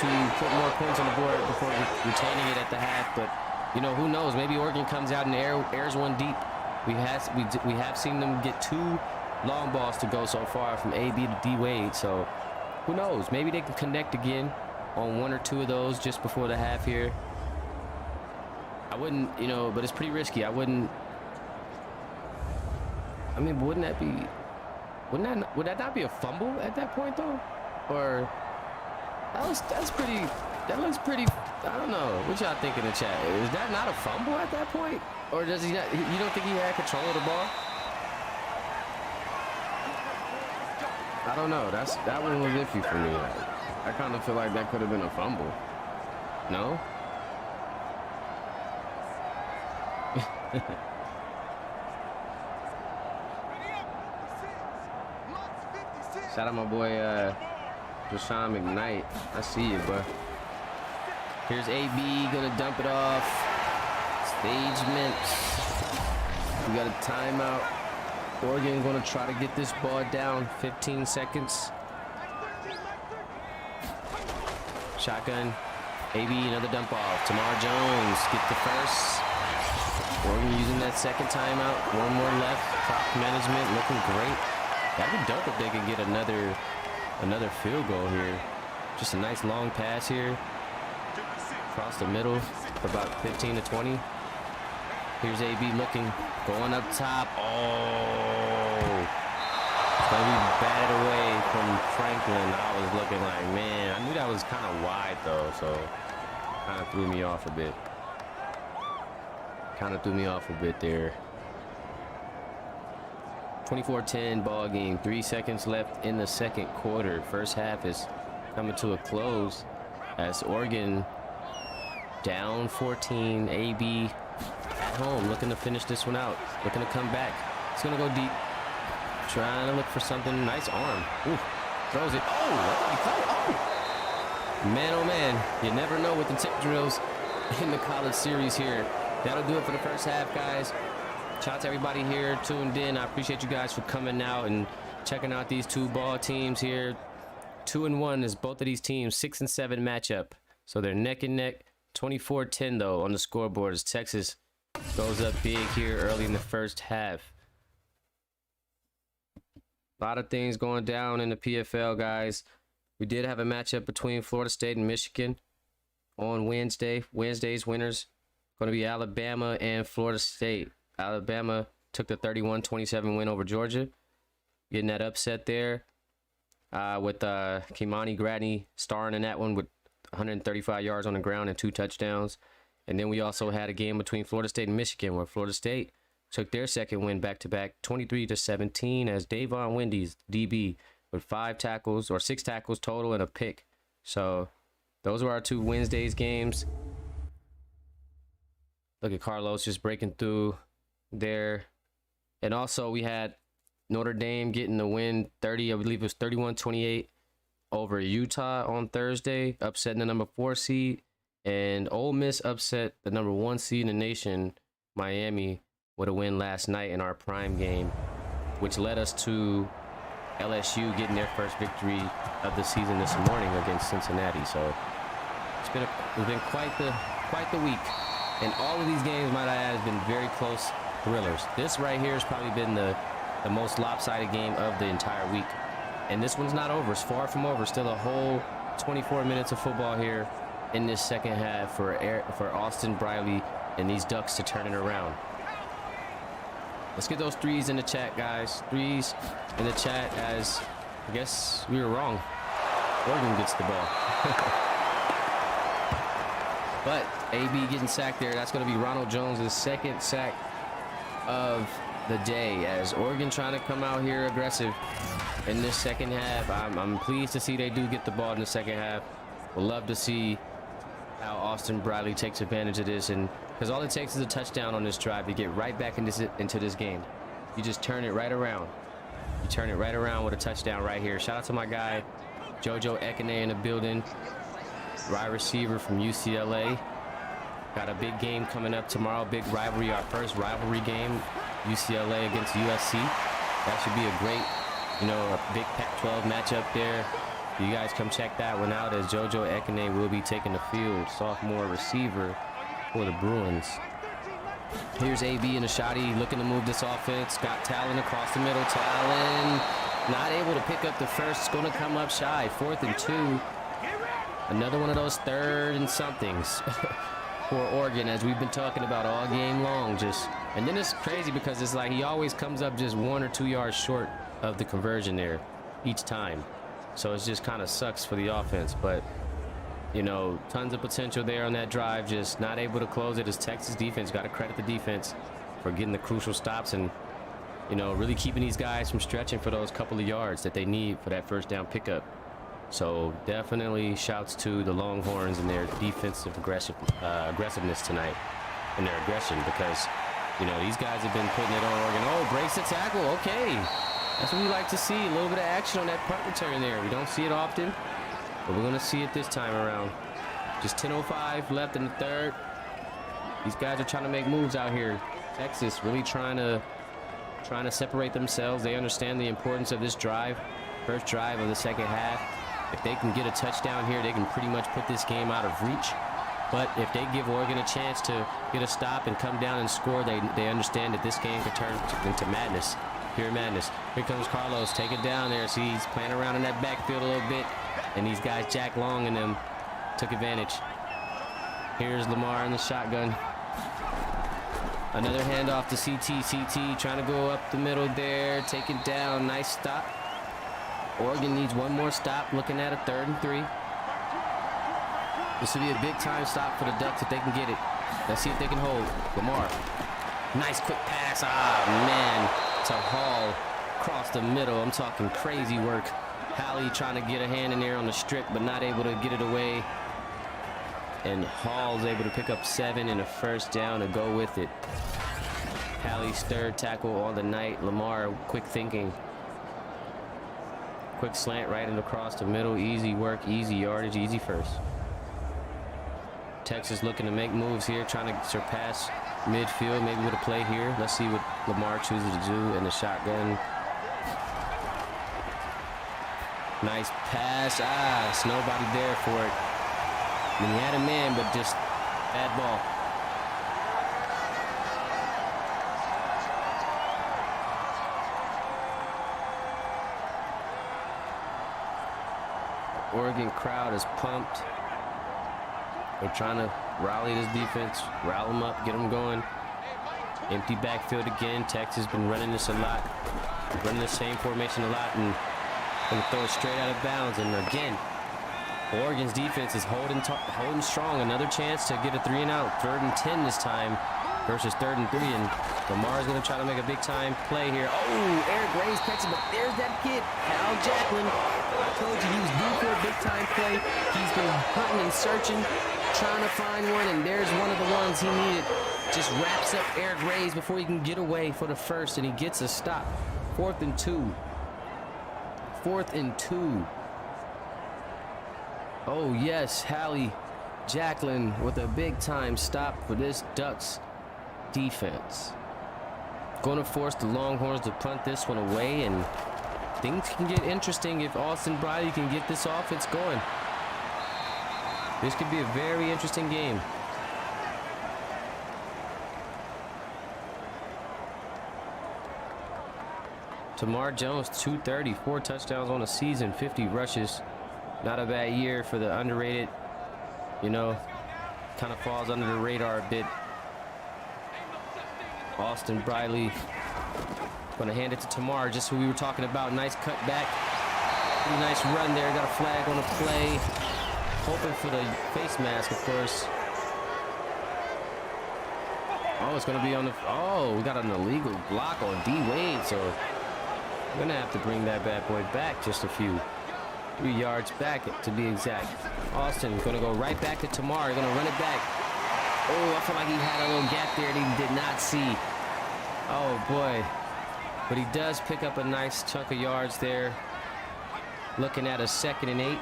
to put more points on the board before retaining it at the half. But, you know, who knows? Maybe Oregon comes out and airs one deep. We have seen them get 2 long balls to go so far from AB to D. Wade, so who knows? Maybe they can connect again on 1 or 2 of those just before the half here. I wouldn't, you know, but it's pretty risky. I wouldn't. I mean, would that not be a fumble at that point though? Or that looks pretty, I don't know. What y'all think in the chat? Is that not a fumble at that point? Or does he not, you don't think he had control of the ball? I don't know. That one was iffy for me. I kind of feel like that could have been a fumble. No? Shout out my boy Rashawn McKnight. I see you, bro. Here's AB gonna dump it off. Stagement. We got a timeout. Oregon gonna try to get this ball down. 15 seconds. Shotgun. AB, another dump off. Tamar Jones get the first. Oregon using that second timeout. 1 more left. Clock management looking great. That'd be dope if they could get another field goal here. Just a nice long pass here. Across the middle for about 15 to 20. Here's AB looking. Going up top. Oh. It's going to be batted away from Franklin. I was looking like, man. I knew that was kind of wide, though. So kind of threw me off a bit. There. 24-10 ball game. 3 seconds left in the second quarter. First half is coming to a close as Oregon down 14. AB at home looking to finish this one out. Looking to come back. It's going to go deep. Trying to look for something. Nice arm. Ooh. Throws it. Oh, I thought he caught it. Oh. Man, oh, man. You never know with the tip drills in the college series here. That'll do it for the first half, guys. Shout out to everybody here tuned in. I appreciate you guys for coming out and checking out these 2 ball teams here. 2-1 is both of these teams. 6 and 7 matchup. So they're neck and neck. 24-10 though on the scoreboard as Texas goes up big here early in the first half. A lot of things going down in the PFL, guys. We did have a matchup between Florida State and Michigan on Wednesday. Wednesday's winners going to be Alabama and Florida State. Alabama took the 31-27 win over Georgia, getting that upset there with Kimani Gradney starring in that one with 135 yards on the ground and 2 touchdowns. And then we also had a game between Florida State and Michigan where Florida State took their second win back-to-back 23-17 as Davon Wendy's DB with 6 tackles total and a pick. So those were our 2 Wednesdays games. Look at Carlos just breaking through there. And also we had Notre Dame getting the win 30, I believe it was 31-28 over Utah on Thursday, upsetting the number 4 seed. And Ole Miss upset the number 1 seed in the nation, Miami, with a win last night in our prime game, which led us to LSU getting their first victory of the season this morning against Cincinnati. So it's been quite the week. And all of these games, might I add, have been very close thrillers. This right here has probably been the most lopsided game of the entire week. And this one's not over. It's far from over. Still a whole 24 minutes of football here in this second half for Austin Briley and these Ducks to turn it around. Let's get those 3s in the chat, guys. 3s in the chat as I guess we were wrong. Oregon gets the ball. But AB getting sacked there. That's going to be Ronald Jones' second sack of the day as Oregon trying to come out here aggressive in this second half. I'm pleased to see they do get the ball in the second half. Would love to see how Austin Briley takes advantage of this, and because all it takes is a touchdown on this drive to get right back into this game. You just turn it right around. You turn it right around with a touchdown right here. Shout out to my guy Jojo Ekene in the building. Wide receiver from UCLA. Got a big game coming up tomorrow. Big rivalry, our first rivalry game. UCLA against USC. That should be a great, a big Pac-12 matchup there. You guys come check that one out as Jojo Ekene will be taking the field. Sophomore receiver for the Bruins. Here's AB in a shotty looking to move this offense. Got Talon across the middle. Talon not able to pick up the first. It's going to come up shy. 4th and 2. Another one of those 3rd and somethings for Oregon, as we've been talking about all game long. And then it's crazy because it's like he always comes up just 1 or 2 yards short of the conversion there each time. So it just kind of sucks for the offense. But, you know, tons of potential there on that drive. Just not able to close it as Texas defense. Got to credit the defense for getting the crucial stops and, you know, really keeping these guys from stretching for those couple of yards that they need for that first down pickup. So definitely shouts to the Longhorns and their defensive aggressiveness tonight and their aggression, because, you know, these guys have been putting it on Oregon. Oh, breaks the tackle. Okay. That's what we like to see. A little bit of action on that punt return there. We don't see it often, but we're going to see it this time around. Just 10:05 left in the 3rd. These guys are trying to make moves out here. Texas really trying to separate themselves. They understand the importance of this drive. First drive of the 2nd half. If they can get a touchdown here, they can pretty much put this game out of reach. But if they give Oregon a chance to get a stop and come down and score, they understand that this game could turn into madness, pure madness. Here comes Carlos, take it down there. See, he's playing around in that backfield a little bit, and these guys, Jack Long and them, took advantage. Here's Lamar in the shotgun. Another handoff to CT. CT trying to go up the middle there, take it down. Nice stop. Oregon needs one more stop, looking at a 3rd and 3. This will be a big-time stop for the Ducks if they can get it. Let's see if they can hold. Lamar. Nice quick pass. Ah, man. To Hall across the middle. I'm talking crazy work. Hallie trying to get a hand in there on the strip, but not able to get it away. And Hall's able to pick up 7 and a first down to go with it. Hallie's 3rd tackle on the night. Lamar, quick thinking. Quick slant right and across the middle. Easy work, easy yardage, easy first. Texas looking to make moves here, trying to surpass midfield, maybe with a play here. Let's see what Lamar chooses to do in the shotgun. Nice pass. Ah, it's nobody there for it. I mean, he had a man, but just bad ball. Oregon crowd is pumped. They're trying to rally this defense, rile them up, get them going. Empty backfield again. Texas been running this a lot, running the same formation a lot, and going to throw it straight out of bounds. And again, Oregon's defense is holding strong. Another chance to get a 3-and-out. 3rd and 10 this time versus 3rd and 3. And Lamar's going to try to make a big-time play here. Oh, Eric Ray's catches it, but there's that kid, Hal Jacklin. I told you he was due for a big-time play. He's been hunting and searching, trying to find one, and there's one of the ones he needed. Just wraps up Eric Ray's before he can get away for the first, and he gets a stop. 4th and 2. 4th and 2. Oh, yes, Hallie Jacklin with a big-time stop for this Ducks defense. Going to force the Longhorns to punt this one away, and things can get interesting if Austin Briley can get this offense going. This could be a very interesting game. Tamar Jones, 230, 4 touchdowns on the season, 50 rushes. Not a bad year for the underrated, you know, kind of falls under the radar a bit. Austin Briley going to hand it to Tamar, just who we were talking about. Nice cut back. Pretty nice run there. Got a flag on the play. Hoping for the face mask, of course. Oh, it's going to be on the... Oh, we got an illegal block on D. Wade, so we're going to have to bring that bad boy back just a few. 3 yards back, to be exact. Austin going to go right back to Tamar. Going to run it back. Oh, I feel like he had a little gap there that he did not see. Oh, boy. But he does pick up a nice chunk of yards there. Looking at a 2nd and 8.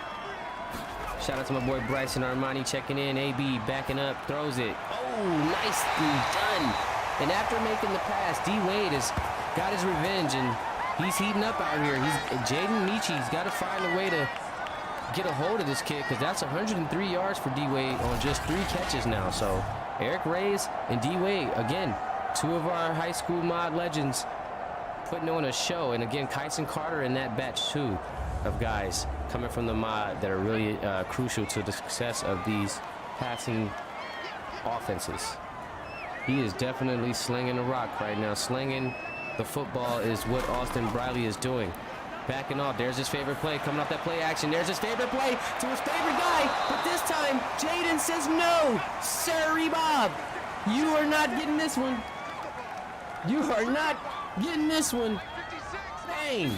Shout out to my boy Bryson Armani checking in. AB backing up, throws it. Oh, nicely done. And after making the pass, D. Wade has got his revenge, and he's heating up out here. Jaden Michi's got to find a way to get a hold of this kid, because that's 103 yards for D. Wade on just 3 catches now. So Eric Reyes and D. Wade, again, 2 of our high school mod legends, putting on a show. And again, Kyson Carter in that batch too of guys coming from the mod that are really crucial to the success of these passing offenses. He is definitely slinging the rock right now. Slinging the football is what Austin Briley is doing. Backing off. There's his favorite play. Coming off that play action. There's his favorite play to his favorite guy. But this time, Jaden says no. Sorry, Bob. You are not getting this one. You are not getting this one. Dang.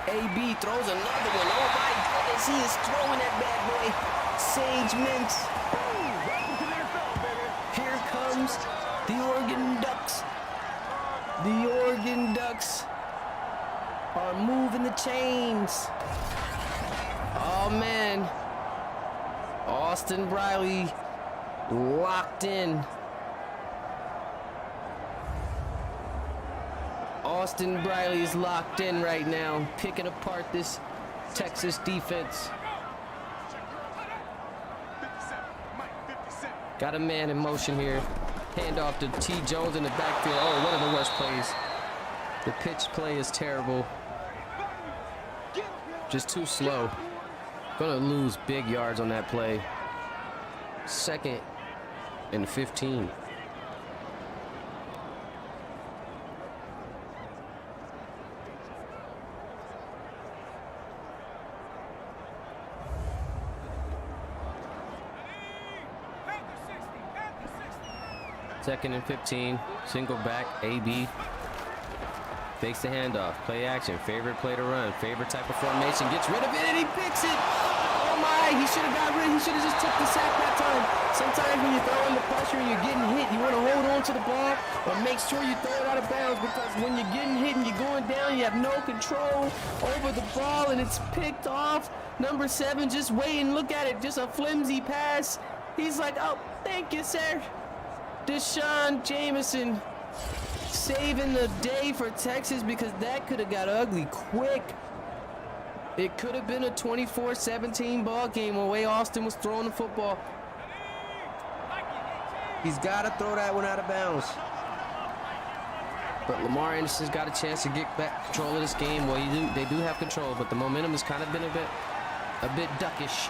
AB throws another one. Oh, my goodness. He is throwing that bad boy. Sage Mints. Here comes the Oregon Ducks. The Oregon Ducks are moving the chains. Oh, man. Austin Briley locked in. Austin Briley is locked in right now, picking apart this Texas defense. Got a man in motion here. Hand off to T. Jones in the backfield. Oh, one of the worst plays. The pitch play is terrible. Just too slow. Gonna lose big yards on that play. 2nd and 15. Second and 15, single back, AB. Fakes the handoff, play action, favorite play to run, favorite type of formation, gets rid of it and he picks it. Oh my, he should have got rid, he should have just took the sack that time. Sometimes when you're throwing the pressure and you're getting hit, you want to hold on to the ball or make sure you throw it out of bounds, because when you're getting hit and you're going down, you have no control over the ball and it's picked off. Number 7, just waiting, look at it, just a flimsy pass. He's like, oh, thank you, sir. Deshaun Jameson saving the day for Texas, because that could have got ugly quick. It could have been a 24-17 ball game the way Austin was throwing the football. He's got to throw that one out of bounds. But Lamar Anderson's got a chance to get back control of this game. Well, they do have control, but the momentum has kind of been a bit duckish,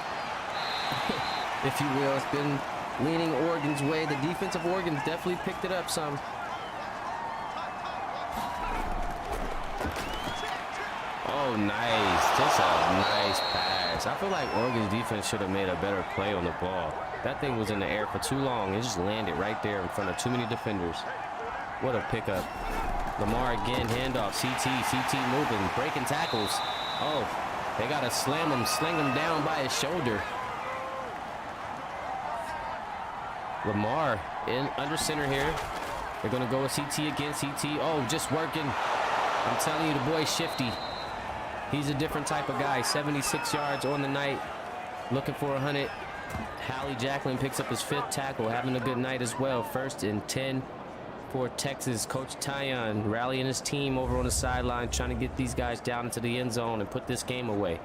if you will. It's been leaning Oregon's way. The defense of Oregon's definitely picked it up some. Oh, nice. Just a nice pass. I feel like Oregon's defense should have made a better play on the ball. That thing was in the air for too long. It just landed right there in front of too many defenders. What a pickup. Lamar again, handoff. CT moving, breaking tackles. Oh, they got to sling him down by his shoulder. Lamar in under center here. They're going to go with CT again. CT, oh, just working. I'm telling you, the boy's shifty. He's a different type of guy. 76 yards on the night, looking for 100. Hallie Jacklin picks up his 5th tackle, having a good night as well. 1st and 10 for Texas. Coach Tyon rallying his team over on the sideline, trying to get these guys down into the end zone and put this game away.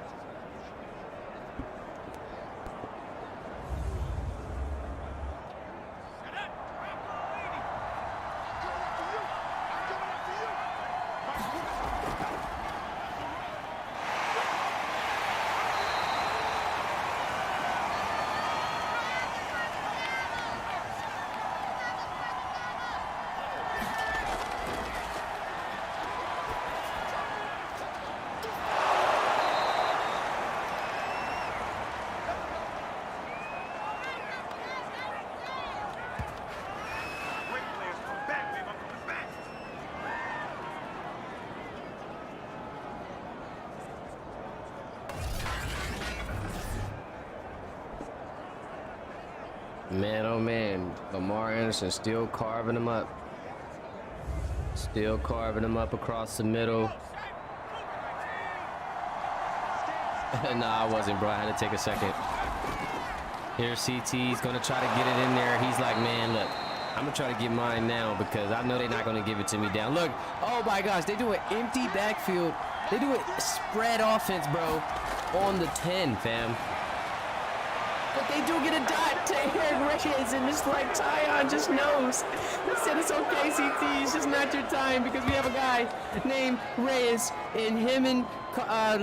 Man, oh man, Lamar Anderson still carving him up. Still carving him up across the middle. Nah, I wasn't, bro. I had to take a second. Here's CT. He's going to try to get it in there. He's like, man, look, I'm going to try to get mine now because I know they're not going to give it to me down. Look, oh my gosh, they do an empty backfield. They do a spread offense, bro, on the 10, fam. But they do get a dot to Eric Reyes, and it's like Tyon just knows. He said it's okay, CT, it's just not your time because we have a guy named Reyes, and him and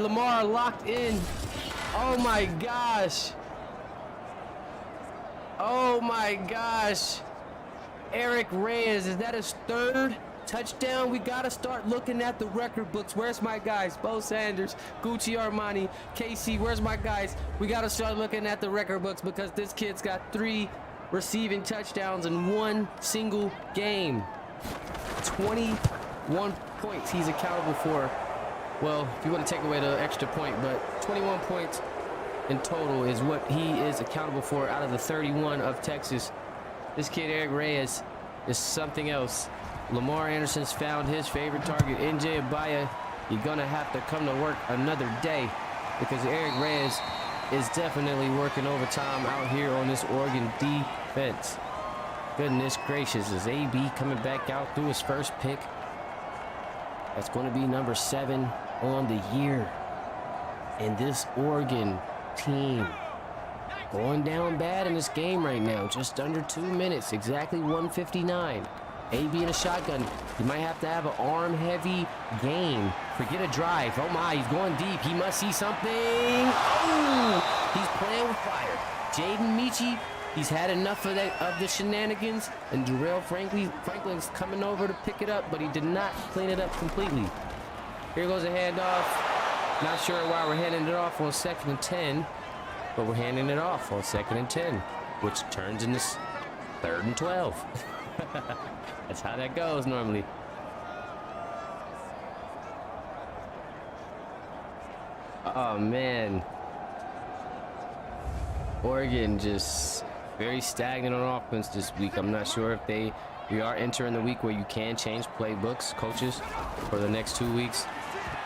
Lamar are locked in. Oh my gosh. Oh my gosh. Eric Reyes, is that his third touchdown? We got to start looking at the record books. Where's my guys? Bo Sanders, Gucci Armani, KC, where's my guys? We got to start looking at the record books because this kid's got 3 receiving touchdowns in one single game. 21 points he's accountable for. Well, if you want to take away the extra point, but 21 points in total is what he is accountable for out of the 31 of Texas. This kid, Eric Reyes, is something else. Lamar Anderson's found his favorite target, NJ Abaya. You're going to have to come to work another day because Eric Reyes is definitely working overtime out here on this Oregon defense. Goodness gracious, is AB coming back out through his first pick? That's going to be number 7 on the year. And this Oregon team going down bad in this game right now. Just under 2 minutes, exactly 1:59. AB in a shotgun. You might have to have an arm-heavy game. Forget a drive. Oh my, he's going deep. He must see something. Oh, he's playing with fire. Jaden Michie, he's had enough of the shenanigans, and Jarrell Franklin's coming over to pick it up, but he did not clean it up completely. Here goes a handoff. Not sure why we're handing it off on 2nd and 10, but we're handing it off on 2nd and 10, which turns into 3rd and 12. That's how that goes normally. Oh man, Oregon just very stagnant on offense this week. I'm not sure if we are entering the week where you can change playbooks, coaches, for the next 2 weeks.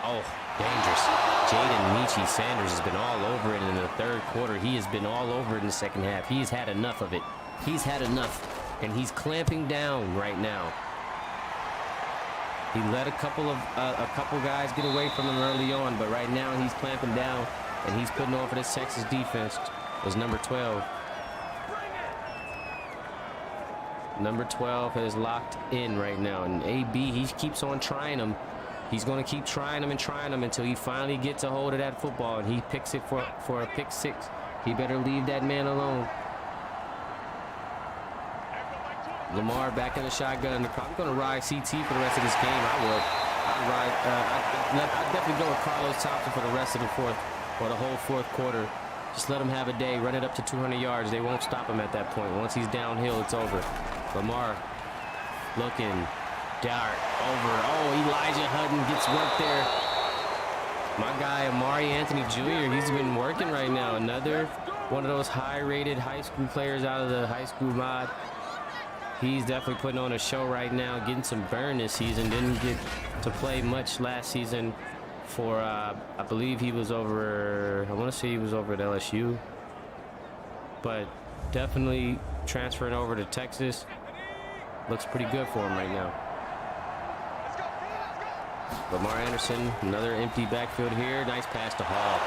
Oh, dangerous. Jaden Michie Sanders has been all over it in the 3rd quarter. He has been all over it in the 2nd half. He's had enough of it. He's had enough. And he's clamping down right now. He let a couple guys get away from him early on, but right now he's clamping down and he's putting on for this Texas defense. Was number 12. Number 12 is locked in right now, and AB, he keeps on trying him. He's going to keep trying him and trying him until he finally gets a hold of that football and he picks it for a pick 6. He better leave that man alone. Lamar back in the shotgun. They're probably going to ride CT for the rest of this game. I'd definitely go with Carlos Thompson for the rest of the whole fourth quarter. Just let him have a day. Run it up to 200 yards. They won't stop him at that point. Once he's downhill, it's over. Lamar looking. Dart over. Oh, Elijah Hutton gets work there. My guy, Amari Anthony Jr., he's been working right now. Another one of those high-rated high school players out of the high school mod. He's definitely putting on a show right now, getting some burn this season. Didn't get to play much last season for, I believe he was over, I want to say he was over at LSU. But definitely transferring over to Texas. Looks pretty good for him right now. Lamar Anderson, another empty backfield here. Nice pass to Hall.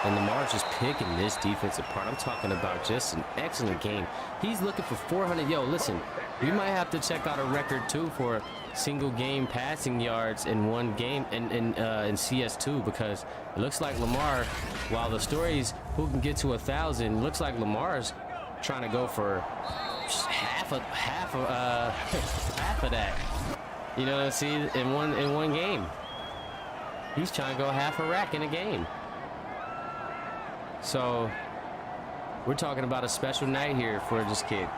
And Lamar's just picking this defense apart. I'm talking about just an excellent game. He's looking for 400. Yo, listen, we might have to check out a record, too, for single game passing yards in one game in CS2, because it looks like Lamar, while the stories who can get to 1,000, looks like Lamar's trying to go for half of that. You know what I see in one game. He's trying to go half a rack in a game. So we're talking about a special night here for this kid.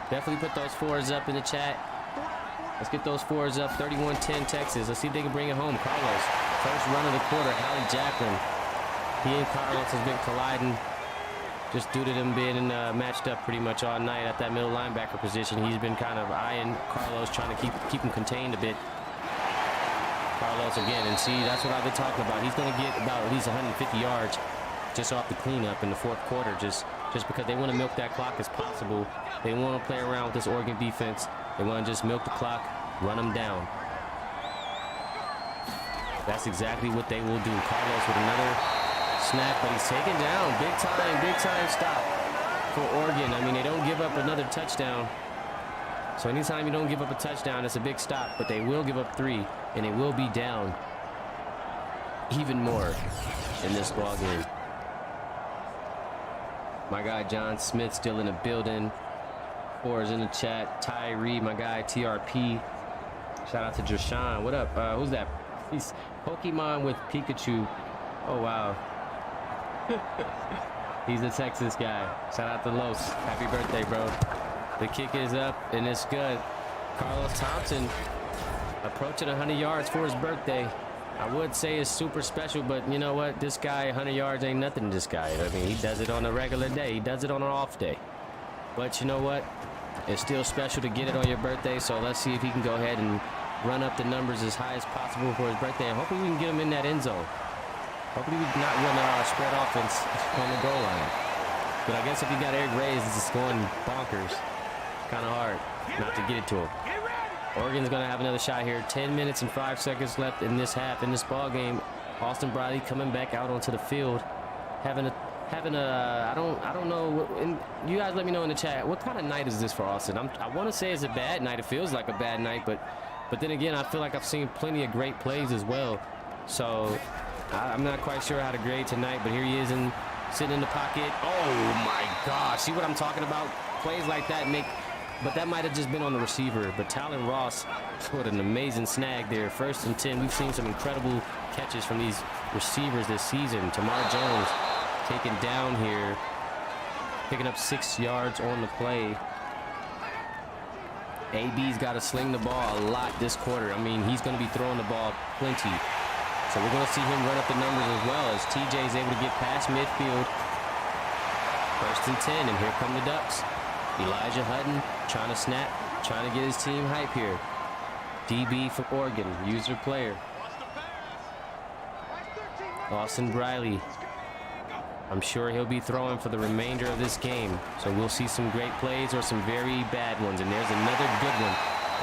Definitely put those 4s up in the chat. Let's get those 4s up. 31-10 Texas. Let's see if they can bring it home. Carlos, first run of the quarter. Hallie Jacklin. He and Carlos has been colliding just due to them being matched up pretty much all night at that middle linebacker position. He's been kind of eyeing Carlos, trying to keep him contained a bit. Carlos again, and see, that's what I've been talking about. He's going to get about at least 150 yards just off the cleanup in the 4th quarter, just because they want to milk that clock as possible. They want to play around with this Oregon defense. They want to just milk the clock, run them down. That's exactly what they will do. Carlos with another snap, but he's taken down. Big time stop. for Oregon. I mean, they don't give up another touchdown. So anytime you don't give up a touchdown, it's a big stop. But they will give up 3, and they will be down even more in this ball game. My guy John Smith still in the building. 4 is in the chat. Tyree, my guy TRP. Shout out to Jashawn. What up? Who's that? He's Pokemon with Pikachu. Oh wow. He's a Texas guy. Shout out to Los. Happy birthday, bro. The kick is up and it's good. Carlos Thompson approaching 100 yards for his birthday. I would say it's super special, but you know what? This guy, 100 yards ain't nothing to this guy. I mean, he does it on a regular day. He does it on an off day. But you know what? It's still special to get it on your birthday, so let's see if he can go ahead and run up the numbers as high as possible for his birthday. And hopefully we can get him in that end zone. Hopefully we not run our spread offense on the goal line. But I guess if you got Eric Reyes, it's just going bonkers. Kind of hard not to get it to him. Oregon's going to have another shot here. 10 minutes and 5 seconds left in this half, in this ball game. Austin Briley coming back out onto the field, having a I don't know. And you guys let me know in the chat, what kind of night is this for Austin? I want to say it's a bad night. It feels like a bad night, but then again, I feel like I've seen plenty of great plays as well. So I'm not quite sure how to grade tonight, but here he is sitting in the pocket. Oh my gosh, see what I'm talking about? Plays like that but that might have just been on the receiver. But Talon Ross, what an amazing snag there. 1st and 10. We've seen some incredible catches from these receivers this season. Tamar Jones taken down here, picking up 6 yards on the play. AB's got to sling the ball a lot this quarter. I mean, he's going to be throwing the ball plenty. So we're going to see him run up the numbers as well as TJ is able to get past midfield. 1st and 10, and here come the Ducks. Elijah Hutton trying to snap, trying to get his team hype here. DB for Oregon, user player. Austin Briley. I'm sure he'll be throwing for the remainder of this game. So we'll see some great plays or some very bad ones. And there's another good one.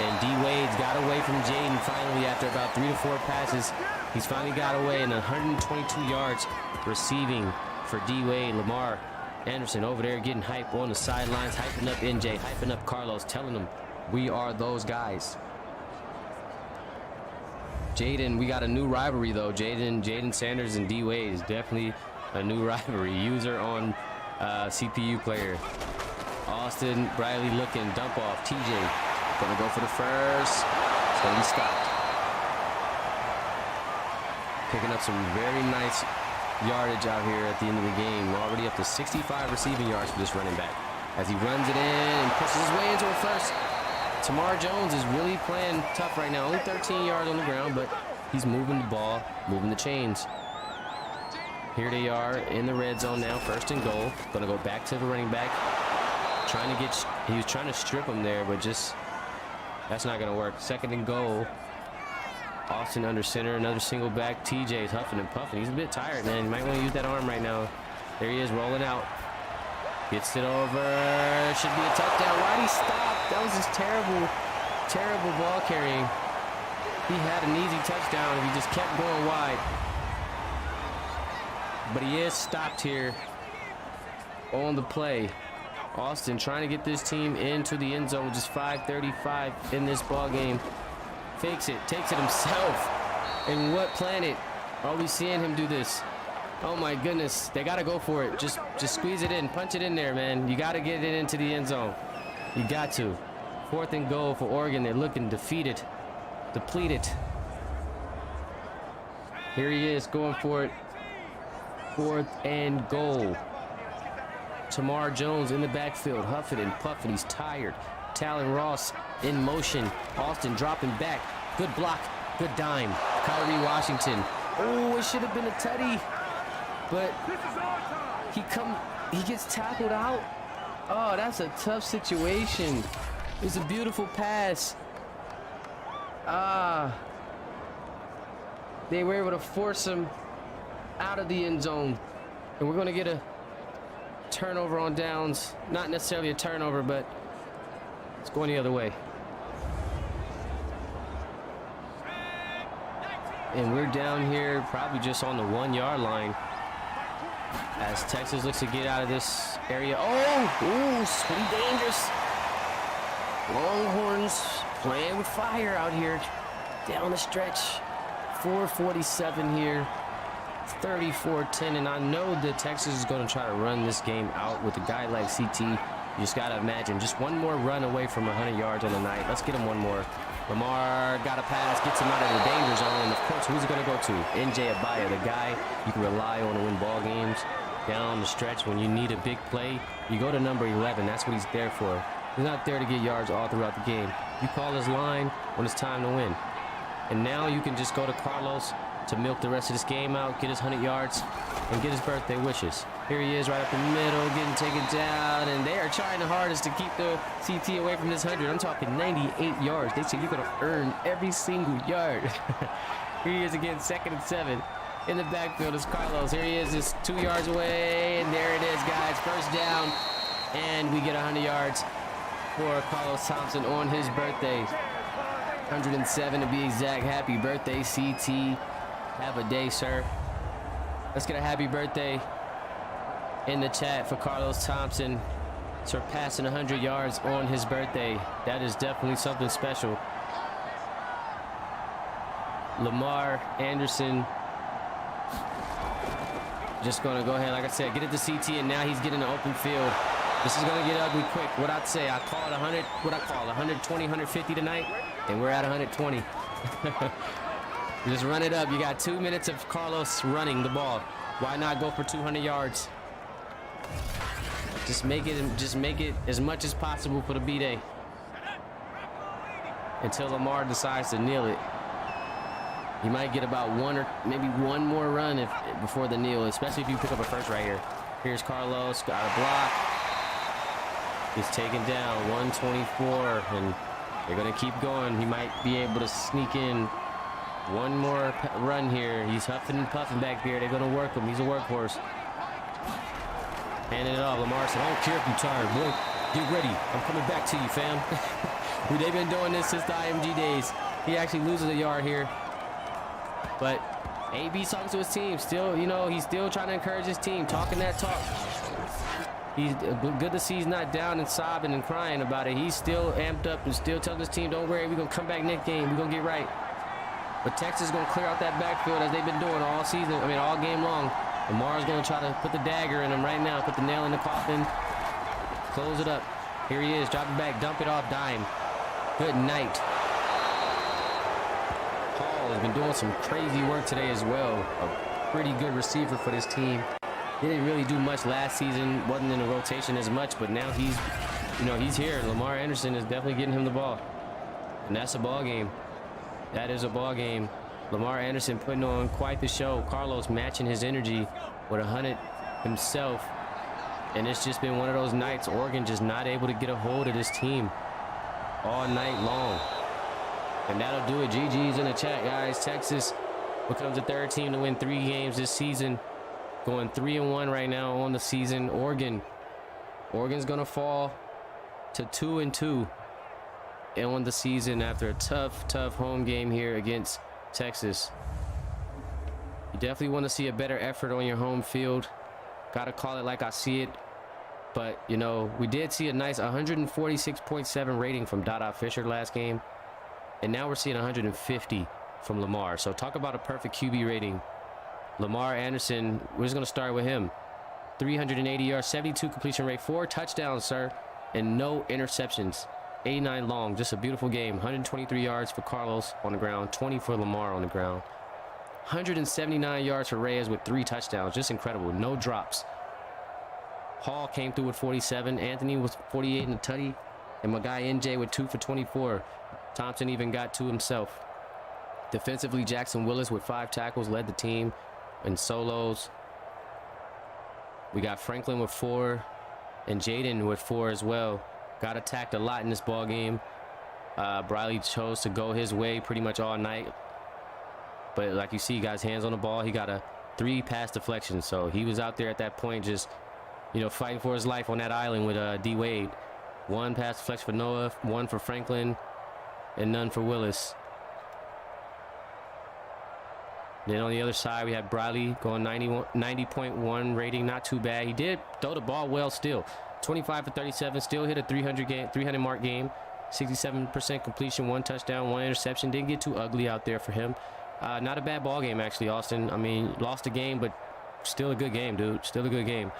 And D. Wade's got away from Jaden finally after about 3 to 4 passes. He's finally got away and 122 yards receiving for D. Wade. Lamar Anderson over there getting hype on the sidelines, hyping up NJ, hyping up Carlos, telling them we are those guys. Jaden, we got a new rivalry though. Jaden Sanders and D. Wade is definitely a new rivalry. User on CPU player. Austin Briley looking, dump off. TJ gonna go for the first. It's gonna be stopped. Picking up some very nice yardage out here at the end of the game. We're already up to 65 receiving yards for this running back as he runs it in and pushes his way into a first. Tamar Jones is really playing tough right now. Only 13 yards on the ground, but he's moving the ball, moving the chains. Here they are in the red zone now, 1st and goal. Gonna go back to the running back. He was trying to strip him there, but just, that's not gonna work. 2nd and goal. Austin under center, another single back. TJ's huffing and puffing. He's a bit tired, man. You might want to use that arm right now. There he is, rolling out. Gets it over. Should be a touchdown. Why'd he stop? That was just terrible, terrible ball carrying. He had an easy touchdown if he just kept going wide. But he is stopped here on the play. Austin trying to get this team into the end zone. Just 5:35 in this ball game. Fakes it, takes it himself. And what planet are we seeing him do this? Oh my goodness, they gotta go for it. Just squeeze it in, punch it in there, man. You gotta get it into the end zone. You got to. 4th and goal for Oregon. They're looking defeated, depleted. Here he is going for it. 4th and goal. Tamar Jones in the backfield, huffing and puffing. He's tired. Talon Ross in motion. Austin dropping back. Good block. Good dime. Kyrie Washington. Oh, it should have been a tutty. But he gets tackled out. Oh, that's a tough situation. It's a beautiful pass. They were able to force him out of the end zone. And we're going to get a turnover on downs. Not necessarily a turnover, but it's going the other way. And we're down here probably just on the 1 yard line as Texas looks to get out of this area. Oh, ooh, it's pretty dangerous. Longhorns playing with fire out here down the stretch. 4:47 here. 34-10, and I know that Texas is going to try to run this game out with a guy like CT. You just got to imagine just one more run away from 100 yards on the night. Let's get him one more. Lamar got a pass, gets him out of the danger zone, and of course, who's it going to go to? NJ Abaya, the guy you can rely on to win ball games down the stretch. When you need a big play, you go to number 11. That's what he's there for. He's not there to get yards all throughout the game. You call his line when it's time to win. And now you can just go to Carlos to milk the rest of this game out, get his 100 yards, and get his birthday wishes. Here he is right up the middle, getting taken down, and they are trying the hardest to keep the CT away from this 100. I'm talking 98 yards. They say you're going to earn every single yard. Here he is again, 2nd and 7. In the backfield is Carlos. Here he is, just 2 yards away, and there it is, guys. 1st down, and we get 100 yards for Carlos Thompson on his birthday. 107 to be exact. Happy birthday, CT. Have a day, sir. Let's get a happy birthday in the chat for Carlos Thompson, surpassing 100 yards on his birthday. That is definitely something special. Lamar Anderson just going to go ahead, like I said, get it to CT, and now he's getting the open field. This is going to get ugly quick. What I'd say, I call it 100, what I call it, 120, 150 tonight, and we're at 120. Just run it up. You got 2 minutes of Carlos running the ball. Why not go for 200 yards? Just make it as much as possible for the B-Day until Lamar decides to kneel it. You might get about one or maybe one more run before the kneel, especially if you pick up a first right here. Here's Carlos, got a block. He's taken down, 124, and they're going to keep going. He might be able to sneak in one more run here. He's huffing and puffing back there. They're going to work him. He's a workhorse. Handing it off. Lamar said, I don't care if you're tired, boy. Get ready. I'm coming back to you, fam. They've been doing this since the IMG days. He actually loses a yard here. But AB's talking to his team. Still, you know, he's still trying to encourage his team. Talking that talk. He's good to see he's not down and sobbing and crying about it. He's still amped up and still telling his team, don't worry, we're going to come back next game. We're going to get right. But Texas is going to clear out that backfield as they've been doing all season. I mean, all game long. Lamar's going to try to put the dagger in him right now. Put the nail in the coffin. Close it up. Here he is. Drop it back. Dump it off. Dime. Good night. Paul has been doing some crazy work today as well. A pretty good receiver for this team. He didn't really do much last season. Wasn't in the rotation as much. But now he's, you know, he's here. Lamar Anderson is definitely getting him the ball. And that's a ball game. That is a ball game. Lamar Anderson putting on quite the show. Carlos matching his energy with 100 himself. And it's just been one of those nights. Oregon just not able to get a hold of this team all night long. And that'll do it. GG's in the chat, guys. Texas becomes the 3rd team to win 3 games this season. Going 3-1 right now on the season. Oregon's going to fall to 2-2. On the season after a tough home game here against Texas. You definitely want to see a better effort on your home field. Gotta call it like I see it. But, you know, we did see a nice 146.7 rating from Dada Fisher last game. And now we're seeing 150 from Lamar. So talk about a perfect QB rating. Lamar Anderson, we're just going to start with him. 380 yards, 72 completion rate, 4 touchdowns, sir, and no interceptions. 89 long, just a beautiful game. 123 yards for Carlos on the ground, 20 for Lamar on the ground. 179 yards for Reyes with 3 touchdowns, just incredible. No drops. Hall came through with 47. Anthony was 48 in the tutty. And my guy NJ with 2 for 24. Thompson even got 2 himself. Defensively, Jackson Willis with 5 tackles led the team in solos. We got Franklin with 4 and Jaden with 4 as well. Got attacked a lot in this ball game. Briley chose to go his way pretty much all night. But like you see, guys, hands on the ball. He got a 3 pass deflections. So he was out there at that point just, you know, fighting for his life on that island with D. Wade. 1 pass deflection for Noah, 1 for Franklin, and none for Willis. Then on the other side, we have Briley going 90.1 rating. Not too bad. He did throw the ball well still. 25 for 37. Still hit a 300 mark game. 67% completion, 1 touchdown, 1 interception. Didn't get too ugly out there for him. Not a bad ball game, actually, Austin. I mean, lost the game, but still a good game, dude. Still a good game.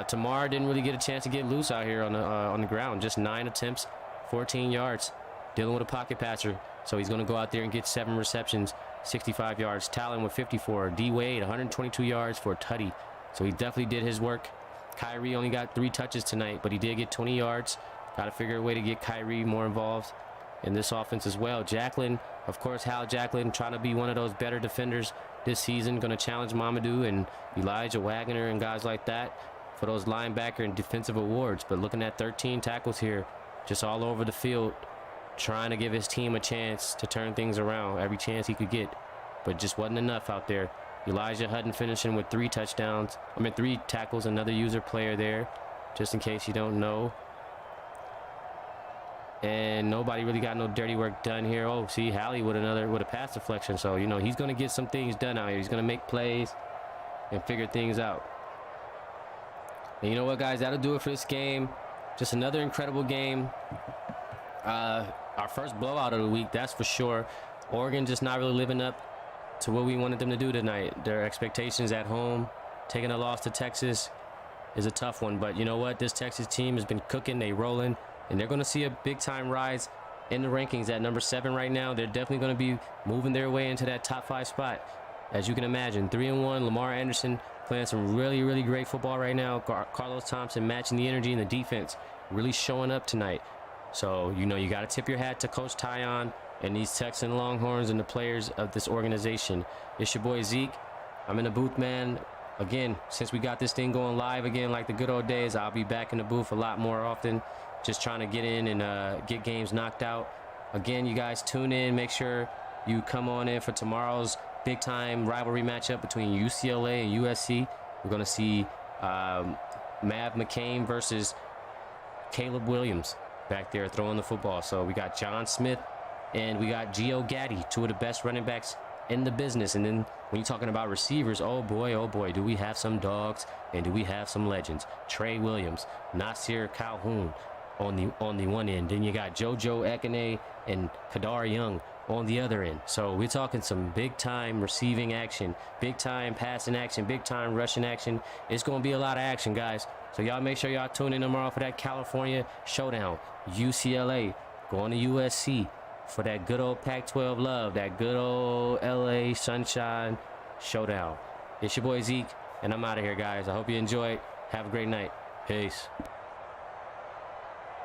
Tamar didn't really get a chance to get loose out here on the ground. Just 9 attempts, 14 yards. Dealing with a pocket passer. So he's going to go out there and get 7 receptions, 65 yards. Talon with 54. D Wade, 122 yards for a tutty. So he definitely did his work. Kyrie only got 3 touches tonight, but he did get 20 yards. Got to figure a way to get Kyrie more involved in this offense as well. Jacqueline, of course, Hal Jacqueline trying to be one of those better defenders this season. Going to challenge Mamadou and Elijah Wagner and guys like that for those linebacker and defensive awards. But looking at 13 tackles here, just all over the field, trying to give his team a chance to turn things around every chance he could get. But just wasn't enough out there. Elijah Hutton finishing with 3 touchdowns. 3 tackles, another user player there, just in case you don't know. And nobody really got no dirty work done here. Oh, see, Hallie with a pass deflection. So, you know, he's going to get some things done out here. He's going to make plays and figure things out. And you know what, guys? That'll do it for this game. Just another incredible game. Our first blowout of the week, that's for sure. Oregon just not really living up to what we wanted them to do tonight. Their expectations at home, taking a loss to Texas is a tough one. But you know what? This Texas team has been cooking. They rolling. And they're going to see a big-time rise in the rankings at number 7 right now. They're definitely going to be moving their way into that top 5 spot. As you can imagine, 3-1. Lamar Anderson playing some really, really great football right now. Carlos Thompson matching the energy and the defense, really showing up tonight. So, you know, you got to tip your hat to Coach Tyon and these Texan Longhorns and the players of this organization. It's your boy Zeke. I'm in the booth, man. Again, since we got this thing going live again like the good old days, I'll be back in the booth a lot more often. Just trying to get in and get games knocked out. Again, you guys tune in. Make sure you come on in for tomorrow's big-time rivalry matchup between UCLA and USC. We're going to see Mav McCain versus Caleb Williams back there throwing the football. So we got John Smith and we got Gio Gaddy, 2 of the best running backs in the business. And then when you're talking about receivers, oh boy, do we have some dogs and do we have some legends. Trey Williams, Nasir Calhoun on the one end. Then you got JoJo Ekene and Kadar Young on the other end. So we're talking some big-time receiving action, big-time passing action, big-time rushing action. It's going to be a lot of action, guys. So y'all make sure y'all tune in tomorrow for that California showdown. UCLA going to USC for that good old Pac-12 love, that good old LA Sunshine showdown. It's your boy Zeke, and I'm out of here, guys. I hope you enjoyed. Have a great night. Peace.